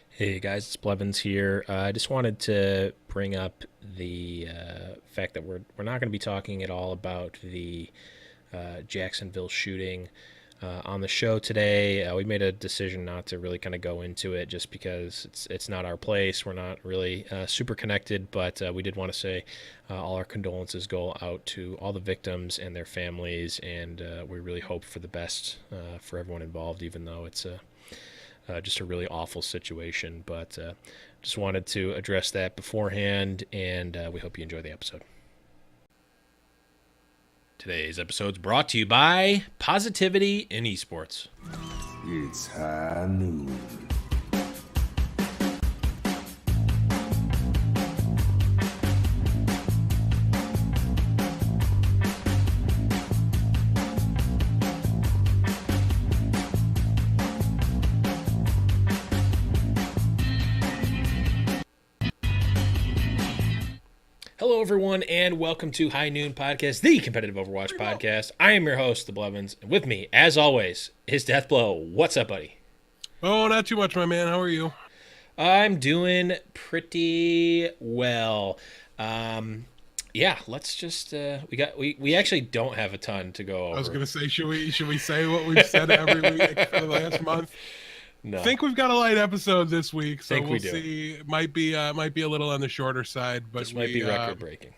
Hey guys, it's Blevins here. I just wanted to bring up the fact that we're not going to be talking at all about the Jacksonville shooting on the show today. We made a decision not to really kind of go into it just because it's not our place. We're not really super connected, but we did want to say all our condolences go out to all the victims and their families, and we really hope for the best for everyone involved, even though it's a just a really awful situation. But just wanted to address that beforehand, and we hope you enjoy the episode. Today's episode is brought to you by Positivity in Esports. It's high noon. Hello, everyone, and welcome to High Noon Podcast, the competitive Overwatch podcast. I am your host, the Blevins, and with me, as always, is Deathblow. What's up, buddy? Oh, not too much, my man. How are you? I'm doing pretty well. Yeah, let's just we actually don't have a ton to go over. I was gonna say, should we say what we've said every week for the last month? No. I think we've got a light episode this week, so Think we we'll do. see. It might be a little on the shorter side, but This might be record breaking.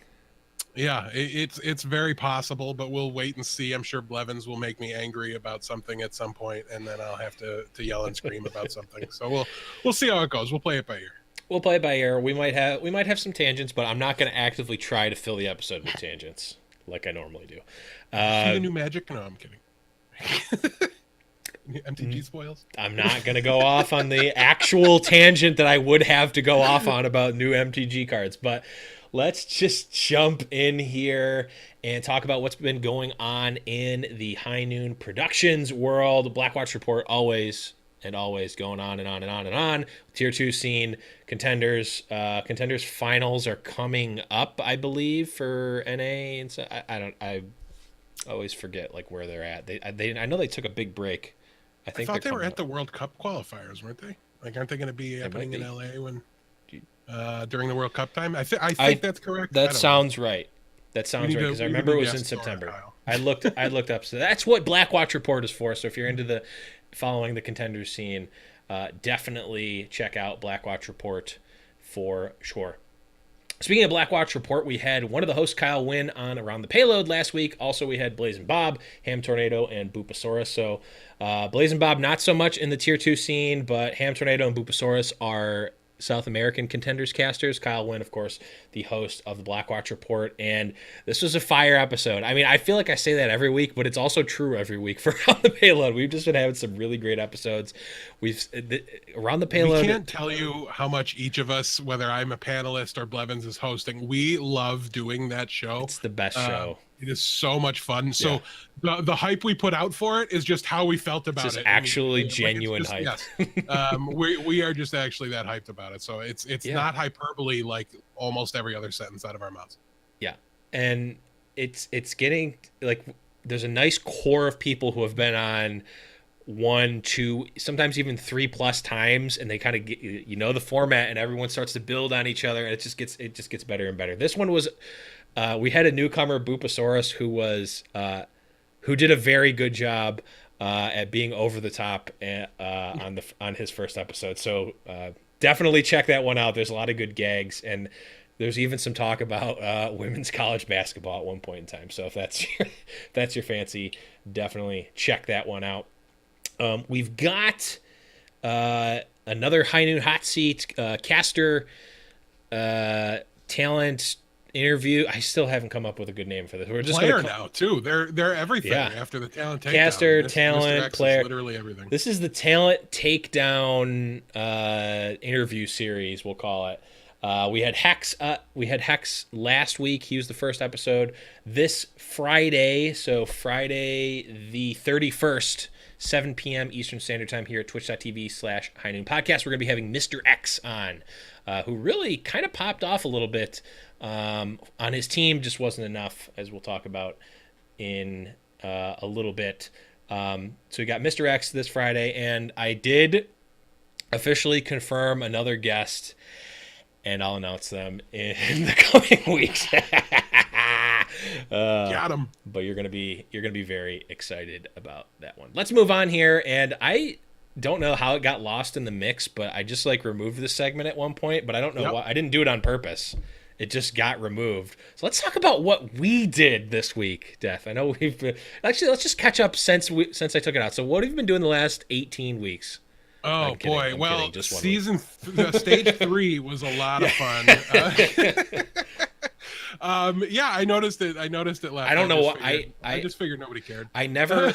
Yeah, it's very possible, but we'll wait and see. I'm sure Blevins will make me angry about something at some point, and then I'll have to yell and scream about something. So we'll see how it goes. We'll play it by ear. We'll play it by ear. We might have some tangents, but I'm not going to actively try to fill the episode with tangents like I normally do. See the new magic? No, I'm kidding. MTG spoils. I'm not going to go off on the actual tangent that I would have to go off on about new MTG cards, but let's just jump in here and talk about what's been going on in the High Noon Productions world. Blackwatch Report always going on and on and on and on. Tier 2 scene contenders finals are coming up, I believe, for NA, and so I always forget like where they're at. I know they took a big break. I thought they were coming at the World Cup qualifiers, weren't they? Like, aren't they going to be happening in LA when during the World Cup time? I think that's correct. That sounds right. That sounds right, because I remember it was in September. I looked up. So that's what Blackwatch Report is for. So if you're into the following the contenders scene, definitely check out Blackwatch Report for sure. Speaking of Blackwatch Report, we had one of the hosts, Kyle Wynn, on Around the Payload last week. Also, we had Blazing Bob, Ham Tornado, and Boopasaurus. So, Blazing Bob, not so much in the Tier 2 scene, but Ham Tornado and Boopasaurus are South American contenders casters. Kyle Wynn, of course, the host of the Blackwatch Report. And this was a fire episode. I mean, I feel like I say that every week, but it's also true every week for Around the Payload. We've just been having some really great episodes. Around the Payload. We can't tell you how much each of us, whether I'm a panelist or Blevins is hosting, we love doing that show. It's the best show. It is so much fun. So the hype we put out for it is just how we felt about it's it. Actually genuine hype. Yes. We are just actually that hyped about it. So it's not hyperbole like almost every other sentence out of our mouths. Yeah. And it's getting like there's a nice core of people who have been on 1, 2, sometimes even 3+ times, and they kind of get the format, and everyone starts to build on each other, and it just gets better and better. This one was we had a newcomer, Boopasaurus, who did a very good job at being over the top on his first episode. So definitely check that one out. There's a lot of good gags, and there's even some talk about women's college basketball at one point in time. So if that's your fancy, definitely check that one out. We've got another High Noon Hot Seat caster talent interview. I still haven't come up with a good name for this. We're just player now too. They're everything after the talent takedown. Caster, talent, Mr. X player, literally everything. This is the talent takedown interview series, we'll call it. We had Hex. We had Hex last week. He was the first episode. This Friday, so Friday the 31st, 7 p.m. Eastern Standard Time here at twitch.tv/High Noon Podcast. We're going to be having Mr. X on, who really kind of popped off a little bit on his team. Just wasn't enough, as we'll talk about in a little bit. So we got Mr. X this Friday, and I did officially confirm another guest, and I'll announce them in the coming weeks. Got him. But you're gonna be very excited about that one. Let's move on here, and I don't know how it got lost in the mix, but I just like removed this segment at one point, but I don't know why. I didn't do it on purpose. It just got removed. So let's talk about what we did this week, Def. I know we've been, actually, let's just catch up since I took it out. So what have you been doing the last 18 weeks? Oh boy! Well, stage 3 was a lot of fun. Yeah, I noticed it. I noticed it last. I don't know what I just figured nobody cared. I never.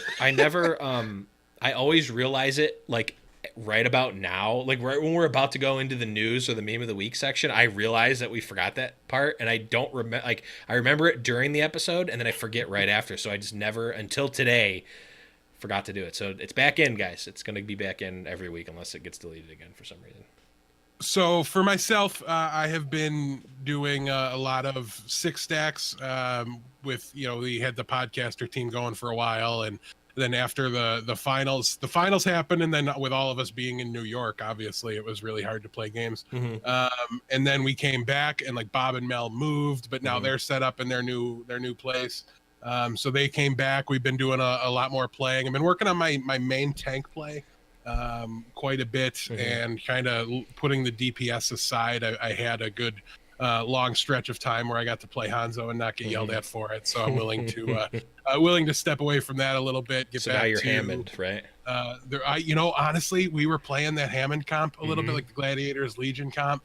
I always realize it like right about now, like right when we're about to go into the news or the meme of the week section. I realize that we forgot that part, and I don't remember. Like I remember it during the episode, and then I forget right after. So I just never until today forgot to do it. So it's back in, guys. It's going to be back in every week unless it gets deleted again for some reason. So for myself, I have been doing a lot of six stacks with, we had the podcaster team going for a while. And then after the finals happened. And then with all of us being in New York, obviously it was really hard to play games. Mm-hmm. And then we came back and like Bob and Mel moved, but now they're set up in their new place. So they came back. We've been doing a lot more playing. I've been working on my main tank play quite a bit and kind of putting the DPS aside. I had a good long stretch of time where I got to play Hanzo and not get yelled at for it. So I'm willing to step away from that a little bit. Get so back now you're to Hammond, right? Honestly, we were playing that Hammond comp a little bit, like the Gladiators Legion comp.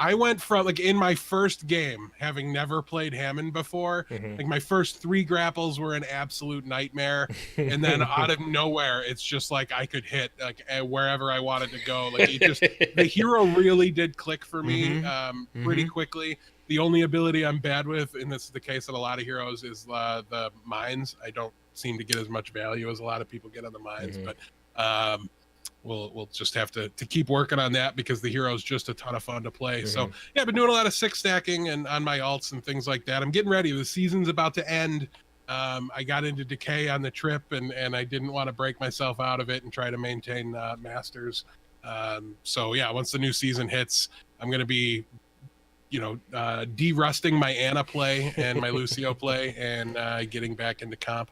I went from like in my first game, having never played Hammond before, like my first 3 grapples were an absolute nightmare. And then out of nowhere, it's just like I could hit like wherever I wanted to go. Like it just, the hero really did click for me pretty quickly. The only ability I'm bad with, and this is the case of a lot of heroes, is the mines. I don't seem to get as much value as a lot of people get on the mines, but we'll just have to keep working on that because the hero is just a ton of fun to play. So yeah, I've been doing a lot of six stacking and on my alts and things like that. I'm getting ready. The season's about to end. I got into decay on the trip and I didn't want to break myself out of it and try to maintain masters. So yeah, once the new season hits, I'm going to be, de-rusting my Ana play and my Lucio play and getting back into comp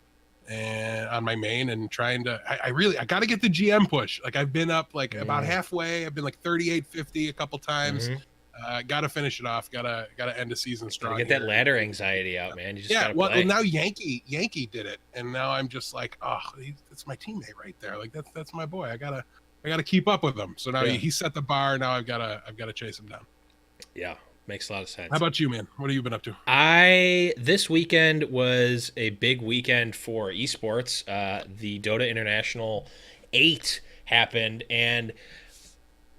and on my main and trying to I got to get the GM push. Like I've been up like about halfway. I've been like 38-50 a couple times. Got to finish it off. Got to end the season strong. Get that ladder anxiety out, man. You just gotta play. Well, now Yankee did it, and now I'm just like, oh, it's my teammate right there. Like that's my boy. I gotta keep up with him. So now he set the bar. Now I've gotta chase him down. Yeah. Makes a lot of sense. How about you, man? What have you been up to? This weekend was a big weekend for esports. The Dota International 8 happened, and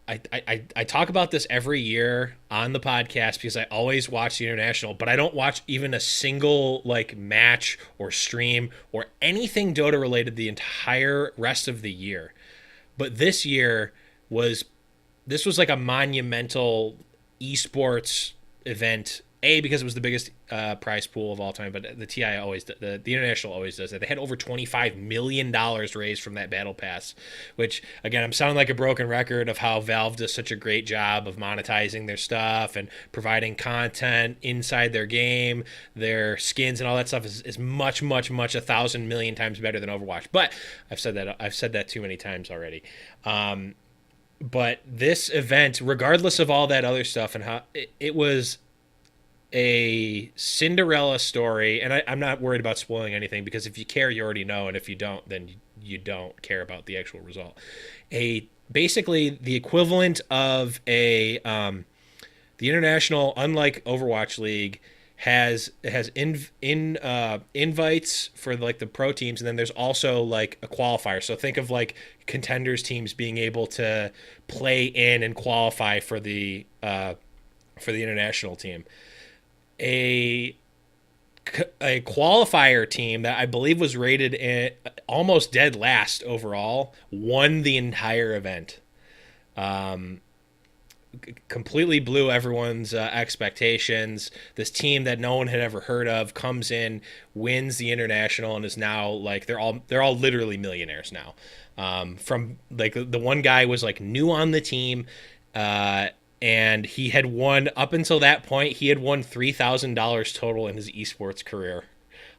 I talk about this every year on the podcast because I always watch the International, but I don't watch even a single like match or stream or anything Dota related the entire rest of the year. But this year was like a monumental esports event, because it was the biggest prize pool of all time, but the TI always, the International always does that. They had over $25 million raised from that battle pass, which again, I'm sounding like a broken record of how Valve does such a great job of monetizing their stuff and providing content inside their game. Their skins and all that stuff is much 1,000 million times better than Overwatch. But I've said that too many times already. But this event, regardless of all that other stuff and how it was a Cinderella story, and I'm not worried about spoiling anything because if you care, you already know, and if you don't, then you don't care about the actual result. Basically the equivalent of the International, unlike Overwatch League, has invites for like the pro teams, and then there's also like a qualifier. So think of like contenders teams being able to play in and qualify for the International team. A qualifier team that I believe was rated almost dead last overall won the entire event. completely blew everyone's expectations. This team that no one had ever heard of comes in, wins the international, and is now like they're all literally millionaires now. From like the one guy was like new on the team, and he had won up until that point. He had won $3,000 total in his esports career.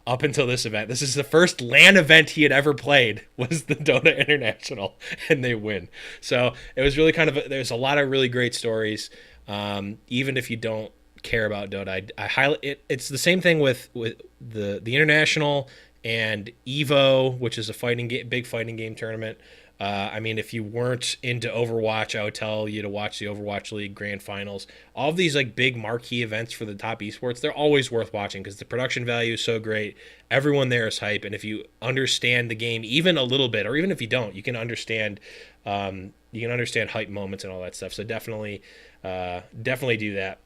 Up until this event, this is the first LAN event he had ever played, was the Dota International, and they win. So it was really there's a lot of really great stories. Even if you don't care about Dota, I highlight it. It's the same thing with the International and Evo, which is a big fighting game tournament. I mean, if you weren't into Overwatch, I would tell you to watch the Overwatch League Grand Finals. All of these like big marquee events for the top esports, they're always worth watching because the production value is so great. Everyone there is hype, and if you understand the game even a little bit, or even if you don't, you can understand hype moments and all that stuff. So definitely do that.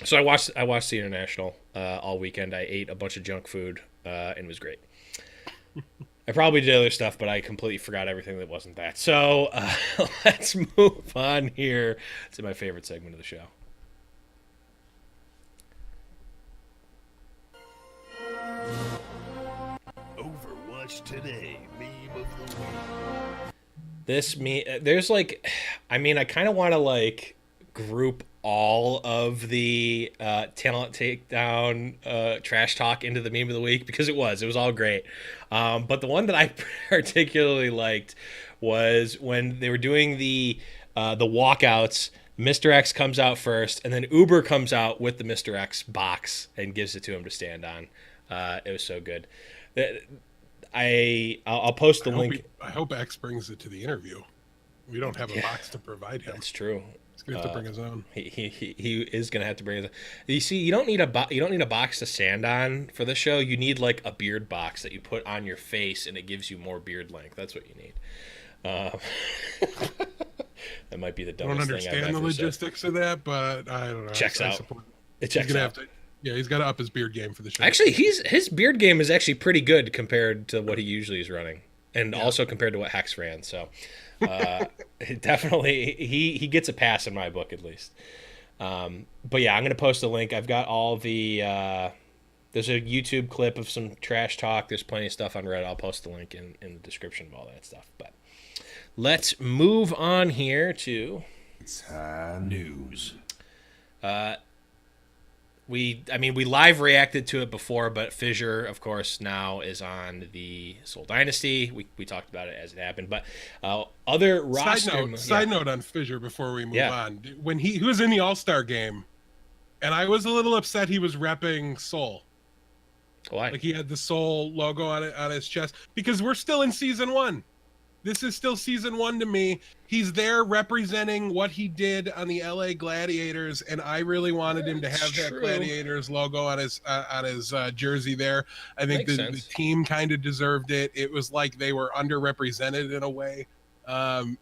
So I watched the International all weekend. I ate a bunch of junk food and it was great. I probably did other stuff, but I completely forgot everything that wasn't that. So let's move on here to my favorite segment of the show. Overwatch Today, meme of the week. There's like, I mean, I kind of want to like group all of the talent takedown trash talk into the meme of the week because it was all great. But the one that I particularly liked was when they were doing the walkouts. Mr. X comes out first, and then Uber comes out with the Mr. X box and gives it to him to stand on. It was so good. I'll post the link. I hope X brings it to the interview. We don't have a box to provide him. That's true. He's gonna have to bring his own. He is gonna have to bring his own. You see, you don't need a box to stand on for this show. You need like a beard box that you put on your face, and it gives you more beard length. That's what you need. That might be the dumbest thing I've ever said. I don't understand the logistics of that, but I don't know. Checks out. It checks out. He's got to up his beard game for the show. Actually, his beard game is actually pretty good compared to what he usually is running, and also compared to what Hex ran. So. Definitely he gets a pass in my book at least. But yeah, I'm gonna post a link. I've got all the there's a YouTube clip of some trash talk. There's plenty of stuff on Reddit. I'll post the link in the description of all that stuff. But let's move on here to news. We live reacted to it before, but Fissure, of course, now is on the Seoul Dynasty. We talked about it as it happened, but other roster side note on Fissure before we move on. When he was in the All-Star game, and I was a little upset he was repping Seoul. Why? Like he had the Seoul logo on his chest because we're still in season 1. This is still season 1 to me. He's there representing what he did on the LA Gladiators, and I really wanted him to have that Gladiators logo on his jersey there. I think the team kind of deserved it. It was like they were underrepresented in a way.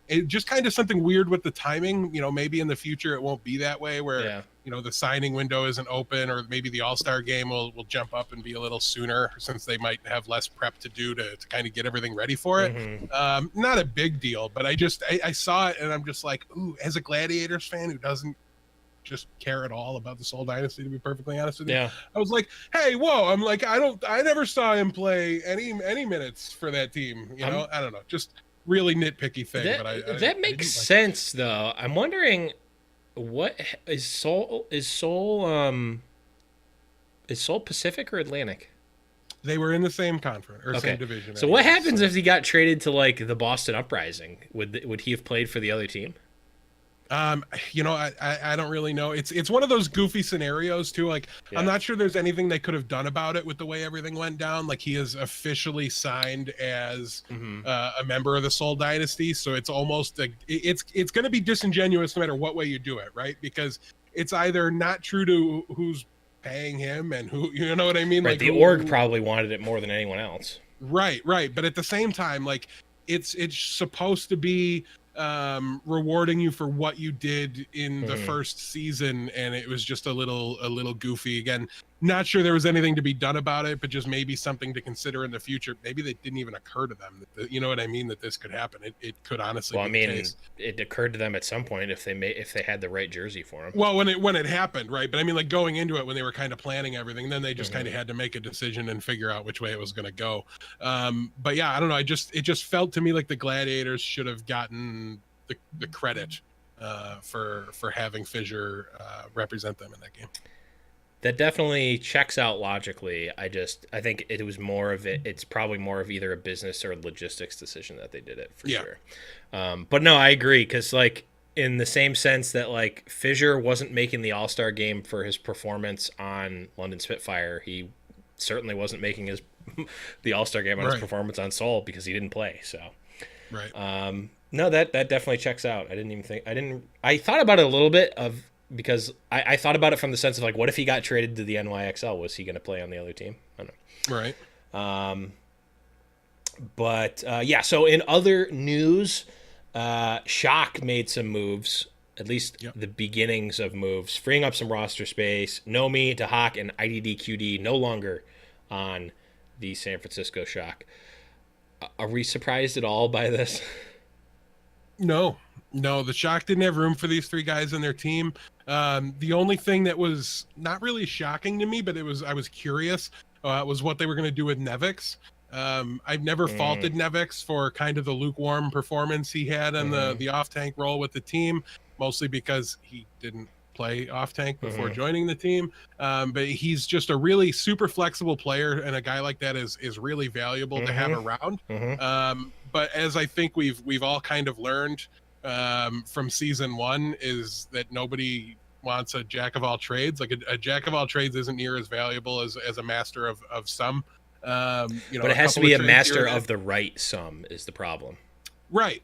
It just kind of something weird with the timing. You know, maybe in the future it won't be that way where the signing window isn't open, or maybe the All-Star game will jump up and be a little sooner since they might have less prep to do to kind of get everything ready for it. Mm-hmm. Not a big deal, but I saw it and I'm just like, ooh, as a Gladiators fan who doesn't just care at all about the Seoul Dynasty, to be perfectly honest with you, I was like, hey, whoa, I'm like, I never saw him play any minutes for that team. I don't know, just really nitpicky thing. That makes sense though. I'm wondering, what is Seoul? Is Seoul Pacific or Atlantic? They were in the same conference or same division. So what happens if he got traded to like the Boston Uprising? Would he have played for the other team? I don't really know. It's one of those goofy scenarios too. Like I'm not sure there's anything they could have done about it with the way everything went down. Like he is officially signed as a member of the Seoul Dynasty, so it's almost it's going to be disingenuous no matter what way you do it, right? Because it's either not true to who's paying him and who, you know what I mean? Right. Like the org probably wanted it more than anyone else. Right. But at the same time, like it's supposed to be rewarding you for what you did in the first season, and it was just a little goofy. Again, Not sure there was anything to be done about it, but just maybe something to consider in the future. Maybe they didn't even occur to them. You know what I mean? That this could happen. It could honestly. Well, I be the mean, case. it occurred to them at some point if they had the right jersey for him. Well, when it happened, right? But I mean, like going into it when they were kind of planning everything, then they just kind of had to make a decision and figure out which way it was going to go. But yeah, I don't know. It just felt to me like the Gladiators should have gotten the credit for having Fissure represent them in that game. That definitely checks out logically. I think it's probably more of either a business or a logistics decision that they did it for sure. But no, I agree, because like in the same sense that like Fissure wasn't making the All-Star game for his performance on London Spitfire, he certainly wasn't making the All-Star game on his performance on Seoul because he didn't play. So no, that definitely checks out. I thought about it a little bit because I thought about it from the sense of like, what if he got traded to the NYXL? Was he going to play on the other team? I don't know. Right. But yeah, so in other news, Shock made some moves, at least the beginnings of moves, freeing up some roster space. Nomi, Dahak, and IDDQD no longer on the San Francisco Shock. Are we surprised at all by this? No, the Shock didn't have room for these three guys in their team. The only thing that was not really shocking to me, but I was curious, was what they were going to do with Nevix. I've never faulted Nevix for kind of the lukewarm performance he had in the off-tank role with the team, mostly because he didn't play off-tank before joining the team. But he's just a really super flexible player, and a guy like that is really valuable to have around. But as I think we've all kind of learned from season one, is that nobody wants a jack of all trades. Like a jack of all trades isn't near as valuable as a master of some. But it has to be a master of the right some is the problem. Right.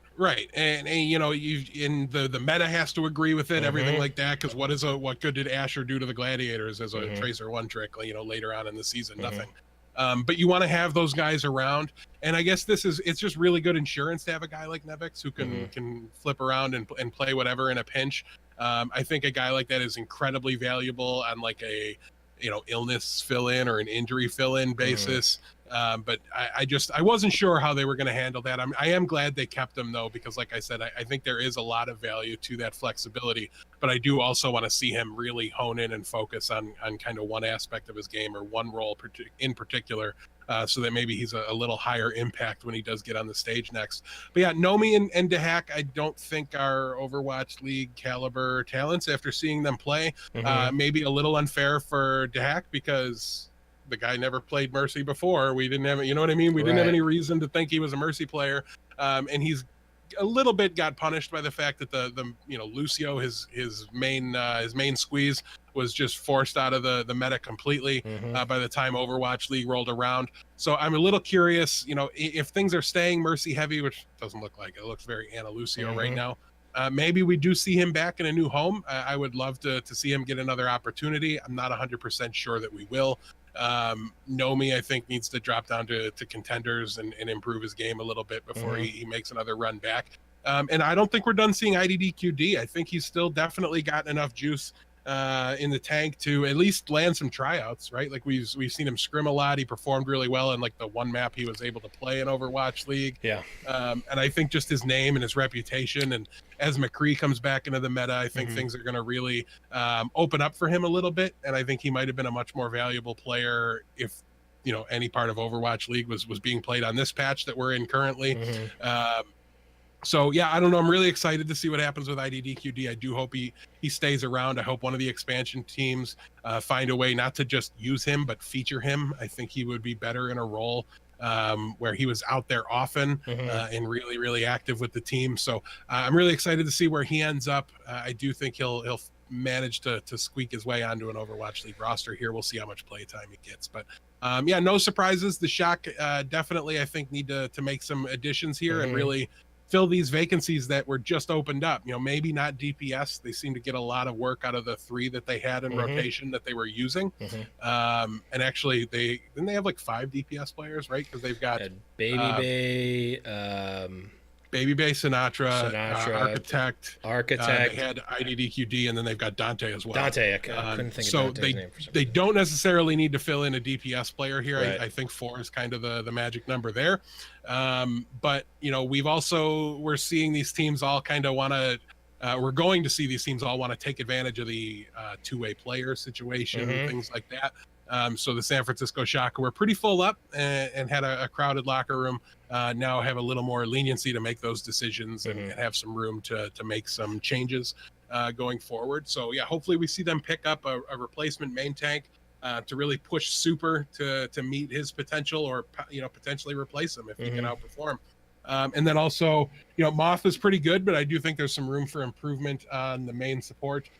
And you know, the meta has to agree with it, everything like that, because what good did Asher do to the Gladiators as a Tracer one trick, you know, later on in the season? Nothing. But you want to have those guys around, and I guess it's just really good insurance to have a guy like Nevix who can flip around and play whatever in a pinch. I think a guy like that is incredibly valuable on like a illness fill-in or an injury fill-in basis. But I wasn't sure how they were going to handle that. I am glad they kept him though, because like I said, I think there is a lot of value to that flexibility, but I do also want to see him really hone in and focus on kind of one aspect of his game or one role in particular, so that maybe he's a little higher impact when he does get on the stage next. But yeah, Nomi and Dahak, I don't think are Overwatch League caliber talents after seeing them play. Maybe a little unfair for Dahak because the guy never played Mercy before. We didn't have, you know what I mean? We didn't have any reason to think he was a Mercy player. And he's a little bit got punished by the fact that the Lucio, his main squeeze was just forced out of the meta completely by the time Overwatch League rolled around. So I'm a little curious, if things are staying Mercy heavy, which doesn't look like it. It looks very Ana Lucio right now. Maybe we do see him back in a new home. I would love to see him get another opportunity. I'm not 100% sure that we will. Nomi, I think, needs to drop down to contenders and improve his game a little bit before he makes another run back. And I don't think we're done seeing IDDQD. I think he's still definitely got enough juice in the tank to at least land some tryouts, right? Like we've seen him scrim a lot. He performed really well in like the one map he was able to play in Overwatch League. And I think just his name and his reputation, and as McCree comes back into the meta, I think things are going to really open up for him a little bit. And I think he might have been a much more valuable player if any part of Overwatch League was being played on this patch that we're in currently. So yeah, I don't know. I'm really excited to see what happens with IDDQD. I do hope he stays around. I hope one of the expansion teams find a way not to just use him, but feature him. I think he would be better in a role where he was out there often and really, really active with the team. So I'm really excited to see where he ends up. I do think he'll manage to squeak his way onto an Overwatch League roster here. We'll see how much play time he gets. But yeah, no surprises. The Shock definitely, I think, need to make some additions here and really fill these vacancies that were just opened up. Maybe not DPS. They seem to get a lot of work out of the three that they had in rotation that they were using. And actually, they have like 5 DPS players, right? Because they've got Baby Bay. Babyface Sinatra, Sinatra, Architect. They had IDDQD, and then they've got Dante as well. Dante, I couldn't think of Dante's name for some they reason. don't necessarily need to fill in a DPS player here. Right. I think 4 is kind of the magic number there. But we're seeing these teams all kind of want to. We're going to see these teams all want to take advantage of the two-way player situation, things like that. So the San Francisco Shock were pretty full up and had a crowded locker room. Now have a little more leniency to make those decisions and have some room to make some changes going forward. So yeah, hopefully we see them pick up a replacement main tank to really push Super to meet his potential, or potentially replace him if he can outperform. And then also, Moth is pretty good, but I do think there's some room for improvement on the main support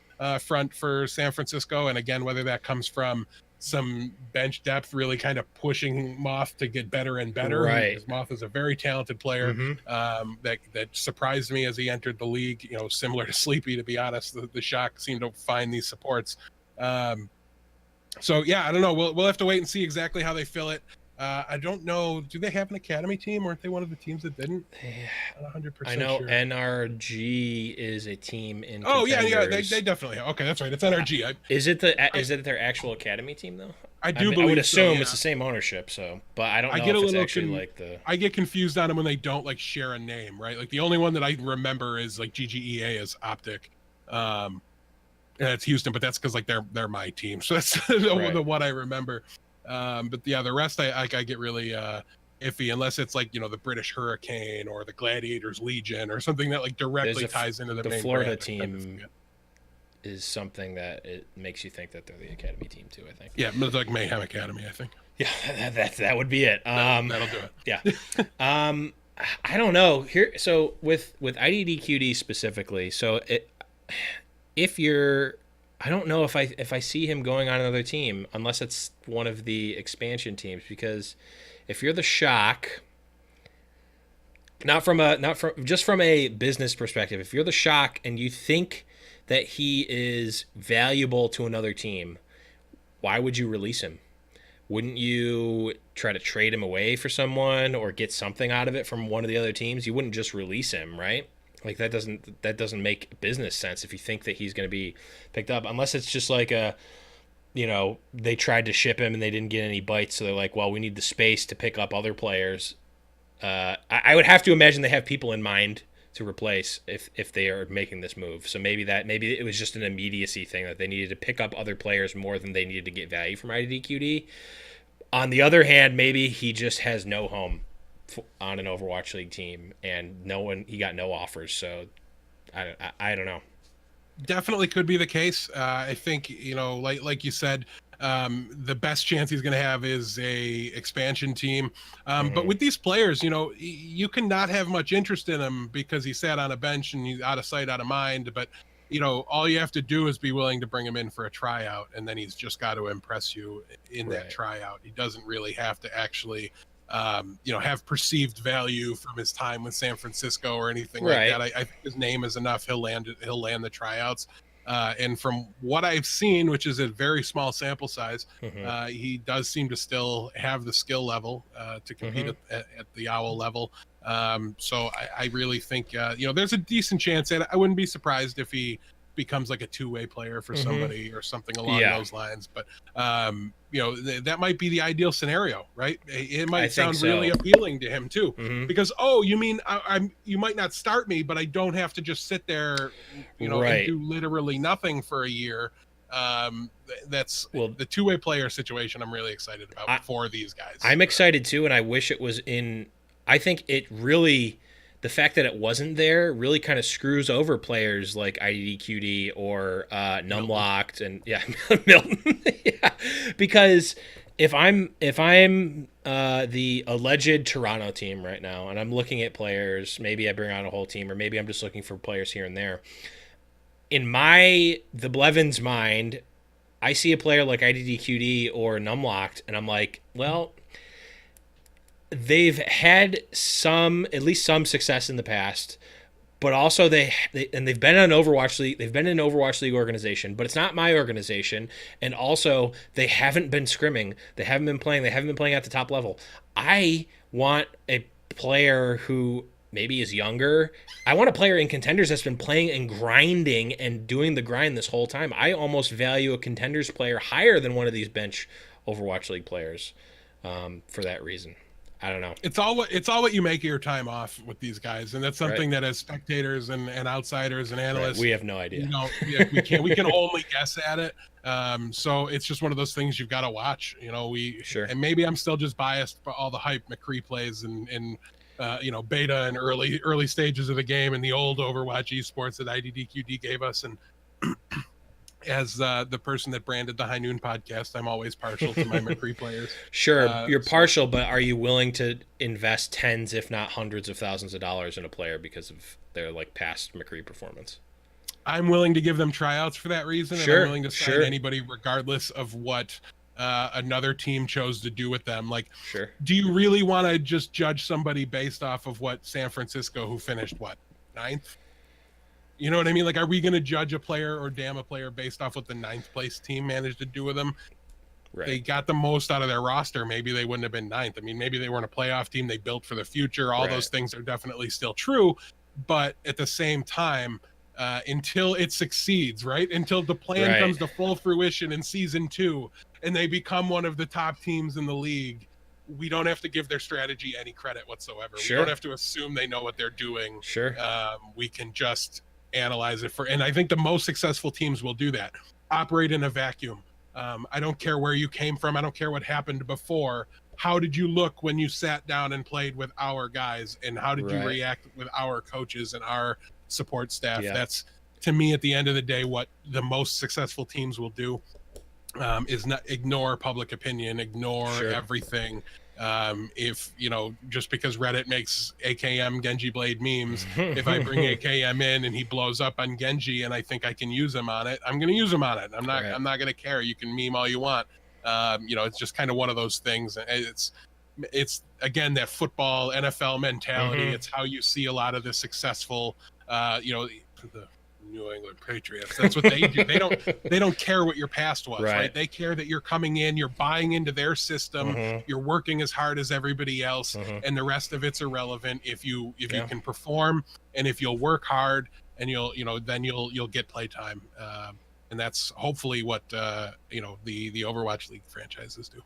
front for San Francisco. And again, whether that comes from some bench depth really kind of pushing Moth to get better and better. Right. Because Moth is a very talented player that surprised me as he entered the league, similar to Sleepy, to be honest. The Shock seemed to find these supports. So yeah, I don't know. We'll have to wait and see exactly how they fill it. I don't know. Do they have an academy team? Weren't they one of the teams that didn't? Not 100% I know sure. NRG is a team in. Oh yeah, Contenders. they definitely have. Okay, that's right. It's NRG. Is it their actual academy team though? I believe I would assume it's the same ownership. So, but I don't know if it's actually like the. I get confused on them when they don't like share a name, right? Like the only one that I remember is like GGEA is Optic. And it's Houston, but that's because like they're my team, so that's the one I remember. But yeah, the rest I get really iffy unless it's like the British Hurricane or the Gladiators Legion or something that like directly ties into the main Florida brand. team is something that it makes you think that they're the academy team too. I think. Yeah, it's like Mayhem Academy. I think. Yeah, that would be it. That'll do it. Yeah. I don't know here. So with IDDQD specifically, so I don't know if I see him going on another team unless it's one of the expansion teams, because if you're the Shock, just from a business perspective, if you're the Shock and you think that he is valuable to another team, why would you release him? Wouldn't you try to trade him away for someone or get something out of it from one of the other teams? You wouldn't just release him, right? Like that doesn't make business sense if you think that he's going to be picked up, unless it's just like they tried to ship him and they didn't get any bites, so they're like, well, we need the space to pick up other players. I would have to imagine they have people in mind to replace if they are making this move. So maybe it was just an immediacy thing that they needed to pick up other players more than they needed to get value from IDQD. On the other hand, maybe he just has no home on an Overwatch League team, and he got no offers. So I don't know. Definitely could be the case. I think like you said, the best chance he's going to have is a expansion team. But with these players, you cannot have much interest in him because he sat on a bench and he's out of sight, out of mind. But all you have to do is be willing to bring him in for a tryout, and then he's just got to impress you in that tryout. He doesn't really have to actually have perceived value from his time with San Francisco or anything like that. I think his name is enough. He'll land the tryouts. And from what I've seen, which is a very small sample size, he does seem to still have the skill level to compete at the OWL level. So I really think, there's a decent chance, and I wouldn't be surprised if he becomes like a two-way player for somebody or something along those lines. But that might be the ideal scenario, right? It might sound really appealing to him too, because you mean you might not start me, but I don't have to just sit there and do literally nothing for a year. That's the two-way player situation I'm really excited about for these guys. I'm excited too, and I wish it was in. I think it really, the fact that it wasn't there really kind of screws over players like IDDQD or Numlocked and Milton. Because if I'm the alleged Toronto team right now and I'm looking at players, maybe I bring out a whole team, or maybe I'm just looking for players here and there. In the Blevins' mind, I see a player like IDDQD or Numlocked, and I'm like, well, they've had at least some success in the past, but also they've been on Overwatch League. They've been in an Overwatch League organization, but it's not my organization. And also they haven't been scrimming. They haven't been playing. They haven't been playing at the top level. I want a player who maybe is younger. I want a player in contenders that's been playing and grinding and doing the grind this whole time. I almost value a contenders player higher than one of these bench Overwatch League players for that reason. I don't know. It's all what you make of your time off with these guys, and that's something that as spectators and outsiders and analysts, we have no idea. You know, we can only guess at it. So it's just one of those things you've got to watch. You know, and maybe I'm still just biased by all the hype McCree plays and you know, beta and early stages of the game and the old Overwatch esports that IDDQD gave us. And as the person that branded the High Noon podcast, I'm always partial to my McCree players. Sure, you're partial, but are you willing to invest tens, if not hundreds of thousands of dollars in a player because of their like past McCree performance? I'm willing to give them tryouts for that reason. Sure, and I'm willing to sign anybody regardless of what another team chose to do with them. Like, do you really want to just judge somebody based off of what San Francisco, who finished what, 9th? You know what I mean? Like, are we going to judge a player or damn a player based off what the 9th place team managed to do with them? Right. They got the most out of their roster. Maybe they wouldn't have been 9th. I mean, maybe they weren't a playoff team. They built for the future. All those things are definitely still true. But at the same time, until it succeeds, right? Until the plan comes to full fruition in season 2 and they become one of the top teams in the league, we don't have to give their strategy any credit whatsoever. We don't have to assume they know what they're doing. We can just analyze it and I think the most successful teams will do that. Operate in a vacuum. I don't care where you came from. I don't care what happened before. How did you look when you sat down and played with our guys, and how did you react with our coaches and our support staff? That's, to me, at the end of the day, what the most successful teams will do, is not ignore public opinion, ignore everything. If, you know, just because Reddit makes AKM Genji Blade memes, if I bring AKM in and he blows up on Genji and I think I can use him on it, I'm going to use him on it. I'm not going to care. You can meme all you want. You know, it's just kind of one of those things. It's again, that football NFL mentality. It's how you see a lot of the successful, you know, the New England Patriots. That's what they do. They don't care what your past was, right? They care that you're coming in, you're buying into their system, you're working as hard as everybody else, and the rest of it's irrelevant if you can perform and if you'll work hard and then you'll get playtime. And that's hopefully what you know, the Overwatch League franchises do.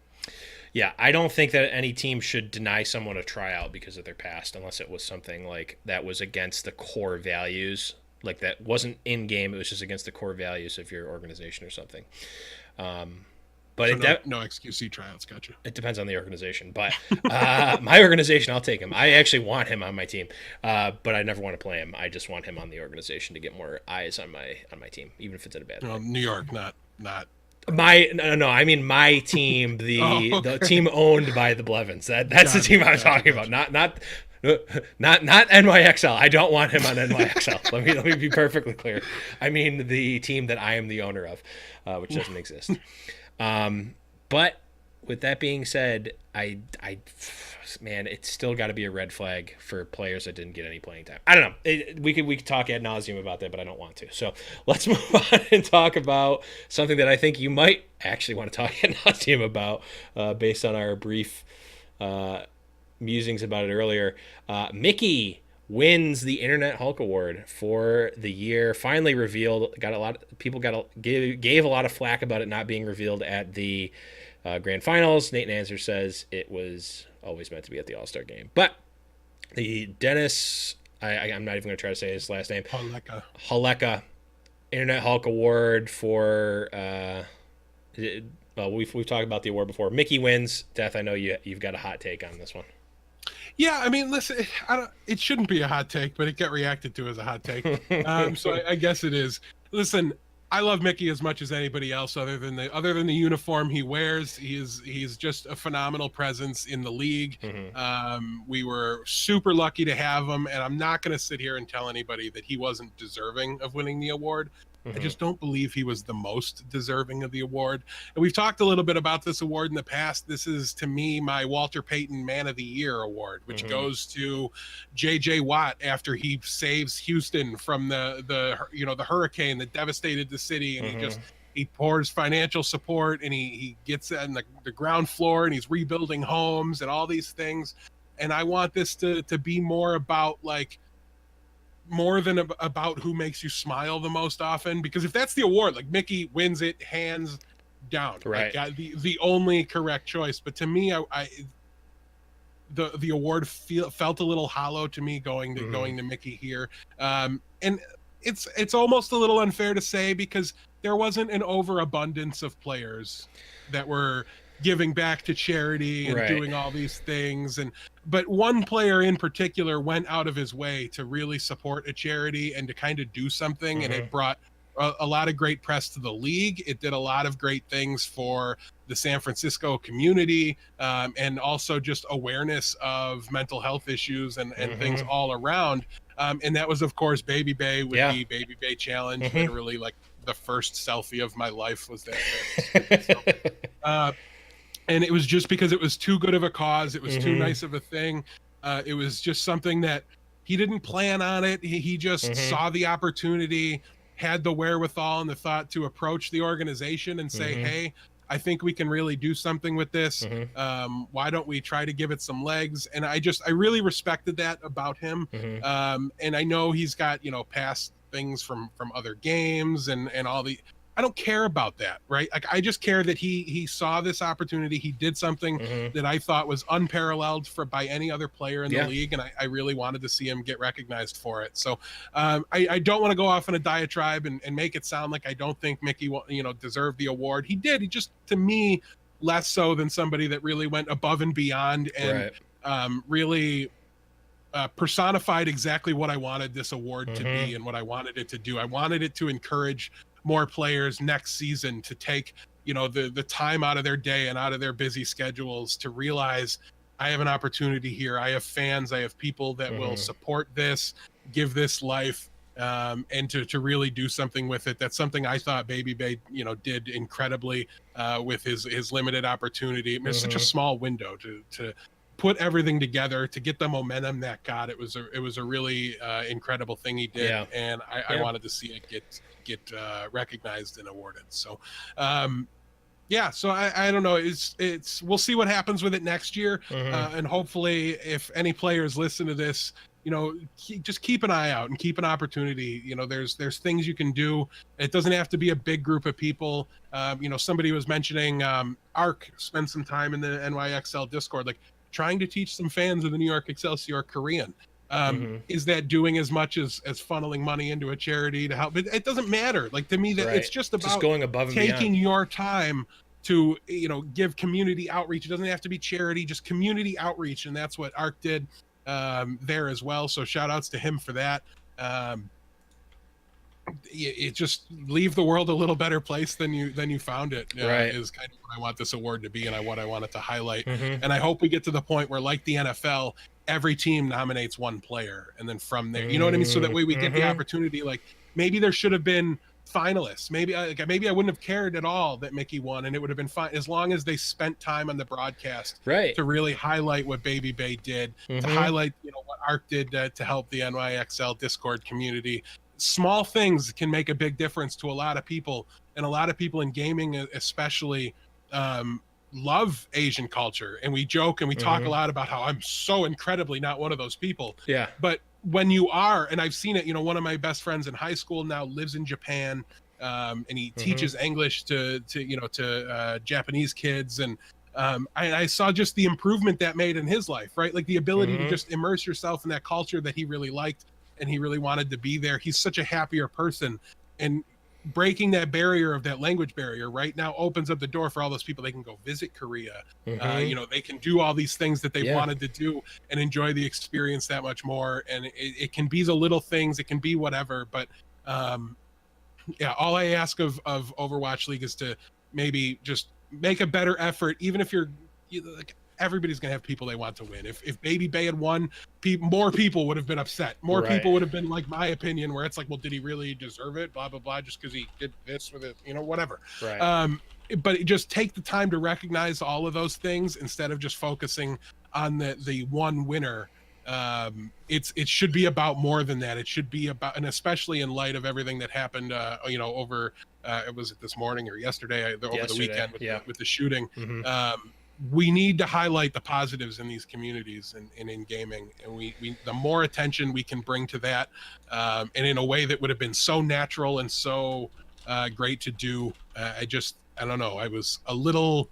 Yeah, I don't think that any team should deny someone a tryout because of their past, unless it was something like that was against the core values. Like that wasn't in game, it was just against the core values of your organization or something. But so no XQC tryouts, gotcha. It depends on the organization, but my organization, I'll take him. I actually want him on my team, but I never want to play him. I just want him on the organization to get more eyes on my team, even if it's in a bad way. New York, not my no. I mean my team, the team owned by the Blevins. That's the team I'm talking about. Not NYXL. I don't want him on NYXL. let me be perfectly clear. I mean the team that I am the owner of, which doesn't exist. But with that being said, man, it's still got to be a red flag for players that didn't get any playing time. I don't know. We could talk ad nauseum about that, but I don't want to. So let's move on and talk about something that I think you might actually want to talk ad nauseum about, based on our brief musings about it earlier. Mickey wins the Internet Hulk Award for the year. Finally revealed. Gave a lot of flack about it not being revealed at the grand finals. Nate Nanzer says it was always meant to be at the All-Star game. But the Dennis, I'm not even going to try to say his last name. Haleka Internet Hulk Award for. Well, we've talked about the award before. Mickey wins. Death, I know you've got a hot take on this one. Yeah, I mean, listen, it shouldn't be a hot take, but it got reacted to as a hot take. So I guess it is. Listen, I love Mickey as much as anybody else, other than the uniform he wears. He's just a phenomenal presence in the league. We were super lucky to have him, and I'm not going to sit here and tell anybody that he wasn't deserving of winning the award. I just don't believe he was the most deserving of the award. And we've talked a little bit about this award in the past. This is, to me, my Walter Payton Man of the Year award, which goes to J.J. Watt after he saves Houston from the hurricane that devastated the city, and he pours financial support, and he gets on the ground floor, and he's rebuilding homes and all these things. and I want this to be more about like more than about who makes you smile the most often, because if that's the award, like Mickey wins it hands down, Right. like the only correct choice. But to me, I the award felt a little hollow to me going to Mickey here, and it's almost a little unfair to say because there wasn't an overabundance of players that were giving back to charity and doing all these things, but one player in particular went out of his way to really support a charity and to kind of do something, and it brought a lot of great press to the league. It did a lot of great things for the San Francisco community, and also just awareness of mental health issues and things all around. And that was, of course, Baby Bay with the Baby Bay Challenge. Literally, like the first selfie of my life was that. And it was just because it was too good of a cause. It was too nice of a thing. It was just something that he didn't plan on it. He just saw the opportunity, had the wherewithal and the thought to approach the organization and say, hey, I think we can really do something with this. Why don't we try to give it some legs? And I really respected that about him. And I know he's got, past things from other games and all the, I don't care about that, right? Like, I just care that he saw this opportunity. He did something that I thought was unparalleled by any other player in the league, and I really wanted to see him get recognized for it. So I don't want to go off on a diatribe and make it sound like I don't think Mickey, deserved the award. He did. He just, to me, less so than somebody that really went above and beyond and really personified exactly what I wanted this award to be and what I wanted it to do. I wanted it to encourage more players next season to take, the time out of their day and out of their busy schedules to realize I have an opportunity here. I have fans. I have people that will support this, give this life, and to really do something with it. That's something I thought Baby Bay, did incredibly with his limited opportunity. I mean, it's such a small window to put everything together to get the momentum that got. It was a really incredible thing he did, and I wanted to see it get recognized and awarded. So so I don't know, it's we'll see what happens with it next year, and hopefully if any players listen to this, just keep an eye out and keep an opportunity. There's things you can do. It doesn't have to be a big group of people. Somebody was mentioning Ark spent some time in the NYXL Discord, like trying to teach some fans of the New York Excelsior Korean. Is that doing as much as funneling money into a charity to help? It doesn't matter. Like, to me, that it's just about going above and taking beyond. your time to give community outreach. It doesn't have to be charity, just community outreach, and that's what Ark did there as well. So shout outs to him for that. It just leave the world a little better place than you found it. Is kind of what I want this award to be, and what I want it to highlight. And I hope we get to the point where, like the NFL, every team nominates one player, and then from there, you know what I mean? So that way we get the opportunity. Like, maybe there should have been finalists. Maybe I wouldn't have cared at all that Mickey won, and it would have been fine as long as they spent time on the broadcast to really highlight what Baby Bay did, to highlight what Ark did to help the NYXL Discord community. Small things can make a big difference to a lot of people, and a lot of people in gaming especially love Asian culture, and we joke and we talk a lot about how I'm so incredibly not one of those people. But when you are, and I've seen it, one of my best friends in high school now lives in Japan, and he teaches English to Japanese kids, and I saw just the improvement that made in his life, right? Like the ability to just immerse yourself in that culture that he really liked and he really wanted to be there. He's such a happier person, and breaking that barrier of that language barrier right now opens up the door for all those people. They can go visit Korea. They can do all these things that they wanted to do and enjoy the experience that much more. And it can be the little things, it can be whatever, but all I ask of Overwatch League is to maybe just make a better effort, even if like, everybody's gonna have people they want to win. If Baby Bay had won, more people would have been upset. More people would have been like my opinion, where it's like, well, did he really deserve it? Blah blah blah, just because he did this with it, whatever. But just take the time to recognize all of those things instead of just focusing on the one winner. It should be about more than that. It should be about, and especially in light of everything that happened, over was it this morning or yesterday, over the weekend with the shooting. we need to highlight the positives in these communities and in gaming, and we the more attention we can bring to that, and in a way that would have been so natural and so great to do. I don't know, I was a little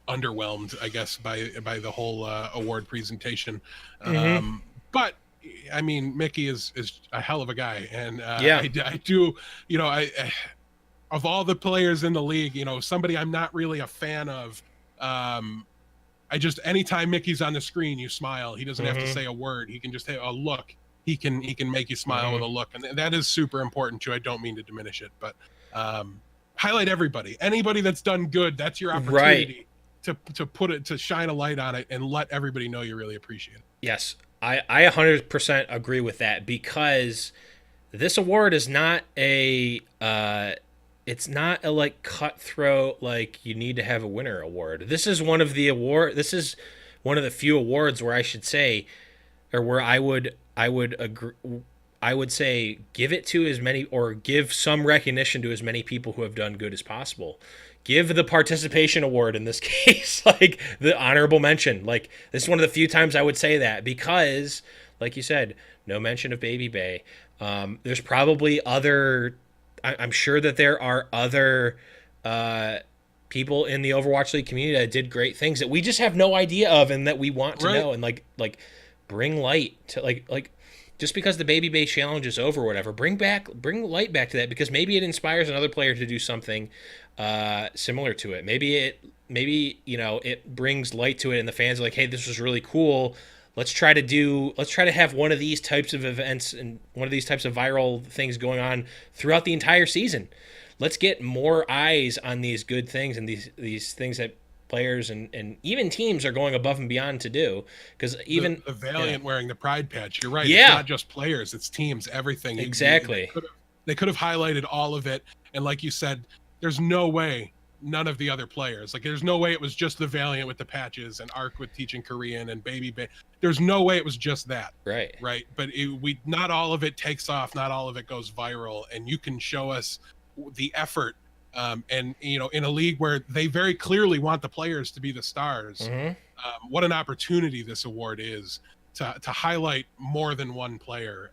underwhelmed, I guess, by the whole award presentation. But I mean, Mickey is a hell of a guy, and I do, you know, I of all the players in the league, you know, somebody I'm not really a fan of. I just, anytime Mickey's on the screen, you smile. He doesn't have to say a word. He can just say a look. He can make you smile with a look, and that is super important too. I don't mean to diminish it, but highlight everybody. Anybody that's done good, that's your opportunity to shine a light on it and let everybody know you really appreciate it. Yes, I 100% agree with that, because this award is not a it's not a like cutthroat, like you need to have a winner award. This is one of the few awards where I should say, or where I would agree, I would say give it to as many, or give some recognition to as many people who have done good as possible. Give the participation award in this case, like the honorable mention. Like, this is one of the few times I would say that, because, like you said, no mention of Baby Bay. There's probably other. I'm sure that there are other people in the Overwatch League community that did great things that we just have no idea of, and that we want to know, and like bring light to like. Just because the Baby Bay challenge is over or whatever, bring light back to that, because maybe it inspires another player to do something similar to it. Maybe you know, it brings light to it, and the fans are like, hey, this was really cool. Let's try to have one of these types of events and one of these types of viral things going on throughout the entire season. Let's get more eyes on these good things and these things that players and even teams are going above and beyond to do, because even the Valiant wearing the pride patch, you're right, it's not just players, it's teams, everything. Exactly. They could have highlighted all of it, and like you said, there's no way none of the other players, like there's no way it was just the Valiant with the patches and Arc with teaching Korean and Baby Bay. There's no way it was just that, right, but not all of it takes off, not all of it goes viral, and you can show us the effort. And you know, in a league where they very clearly want the players to be the stars, what an opportunity this award is to highlight more than one player,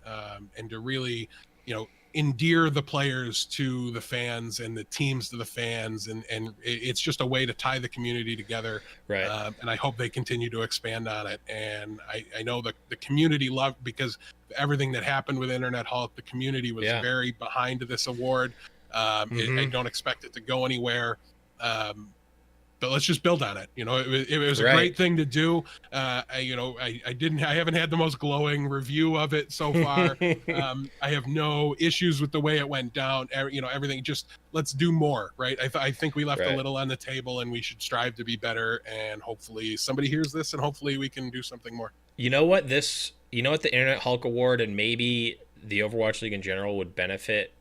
and to really, you know, endear the players to the fans and the teams to the fans, and it's just a way to tie the community together, right? And I hope they continue to expand on it. And I know the community loved, because everything that happened with Internet Hulk, the community was very behind this award. I don't expect it to go anywhere, but let's just build on it. You know, it was a great thing to do. I haven't had the most glowing review of it so far. I have no issues with the way it went down. You know, everything. Just let's do more, right? I think we left a little on the table, and we should strive to be better. And hopefully, somebody hears this, and hopefully, we can do something more. You know what the Internet Hulk Award, and maybe the Overwatch League in general, would benefit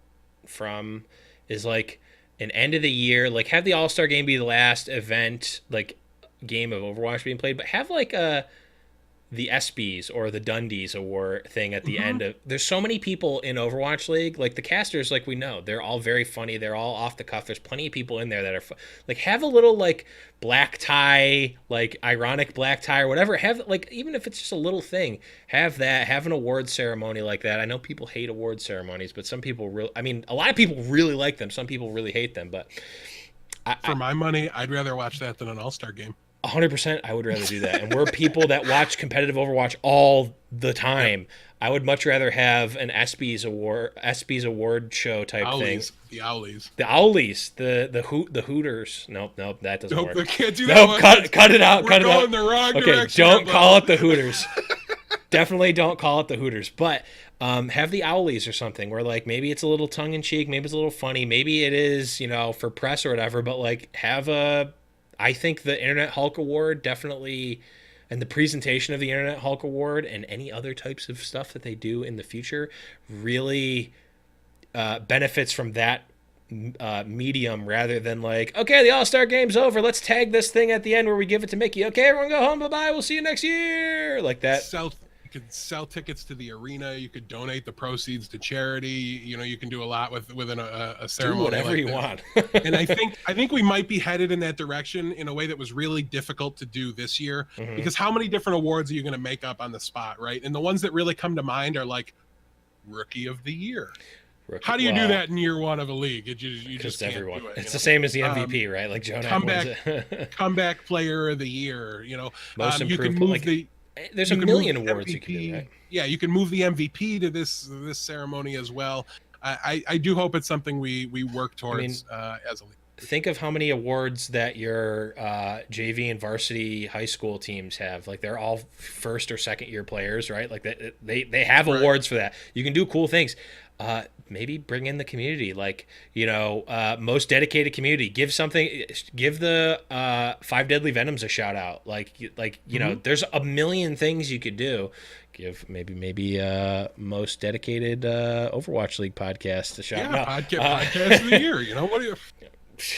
from, is like an end of the year, like have the All-Star game be the last event, like game of Overwatch being played, but have like the ESPYs or the Dundies award thing at the end of. There's so many people in Overwatch League, like the casters, like we know they're all very funny, they're all off the cuff, there's plenty of people in there that are like, have a little like black tie, like ironic black tie or whatever, have like, even if it's just a little thing, have an award ceremony like that. I know people hate award ceremonies, but some people a lot of people really like them, some people really hate them, but for my money, I'd rather watch that than an All-Star game. 100%, I would rather do that. And we're people that watch competitive Overwatch all the time. Yep. I would much rather have an ESPYs award show type thing. The OWLies. The OWLies. The Hooters. Nope, that doesn't work. They can't do that. Cut it out. We're going the wrong direction. Don't call it the Hooters. Definitely don't call it the Hooters. But have the OWLies or something where like maybe it's a little tongue in cheek, maybe it's a little funny, maybe it is, you know, for press or whatever, but like I think the Internet Hulk Award definitely, and the presentation of the Internet Hulk Award and any other types of stuff that they do in the future really benefits from that medium, rather than like, okay, the All-Star game's over, let's tag this thing at the end where we give it to Mickey. Okay, everyone go home, bye-bye, we'll see you next year. Like that. could sell tickets to the arena. You could donate the proceeds to charity. You can do a lot within a ceremony. Do whatever like you this. want. And I think we might be headed in that direction in a way that was really difficult to do this year. Because how many different awards are you going to make up on the spot, right? And the ones that really come to mind are like Rookie of the Year. How do you do that in year one of a league? You just can't everyone. do it. It's the same as the MVP, right? Like Jonah comeback player of the year. Most you improved. can move there's a million awards MVP, you can do, right? Yeah, you can move the MVP to this ceremony as well. I do hope it's something we work towards as a league. Think of how many awards that your JV and varsity high school teams have. Like they're all first or second year players, right? Like they have awards for that. You can do cool things. Maybe bring in the community, like most dedicated community. Give the 5 Deadly Venoms a shout out. There's a million things you could do. Give maybe most dedicated Overwatch League podcast a shout out. Podcast of the year. What do you?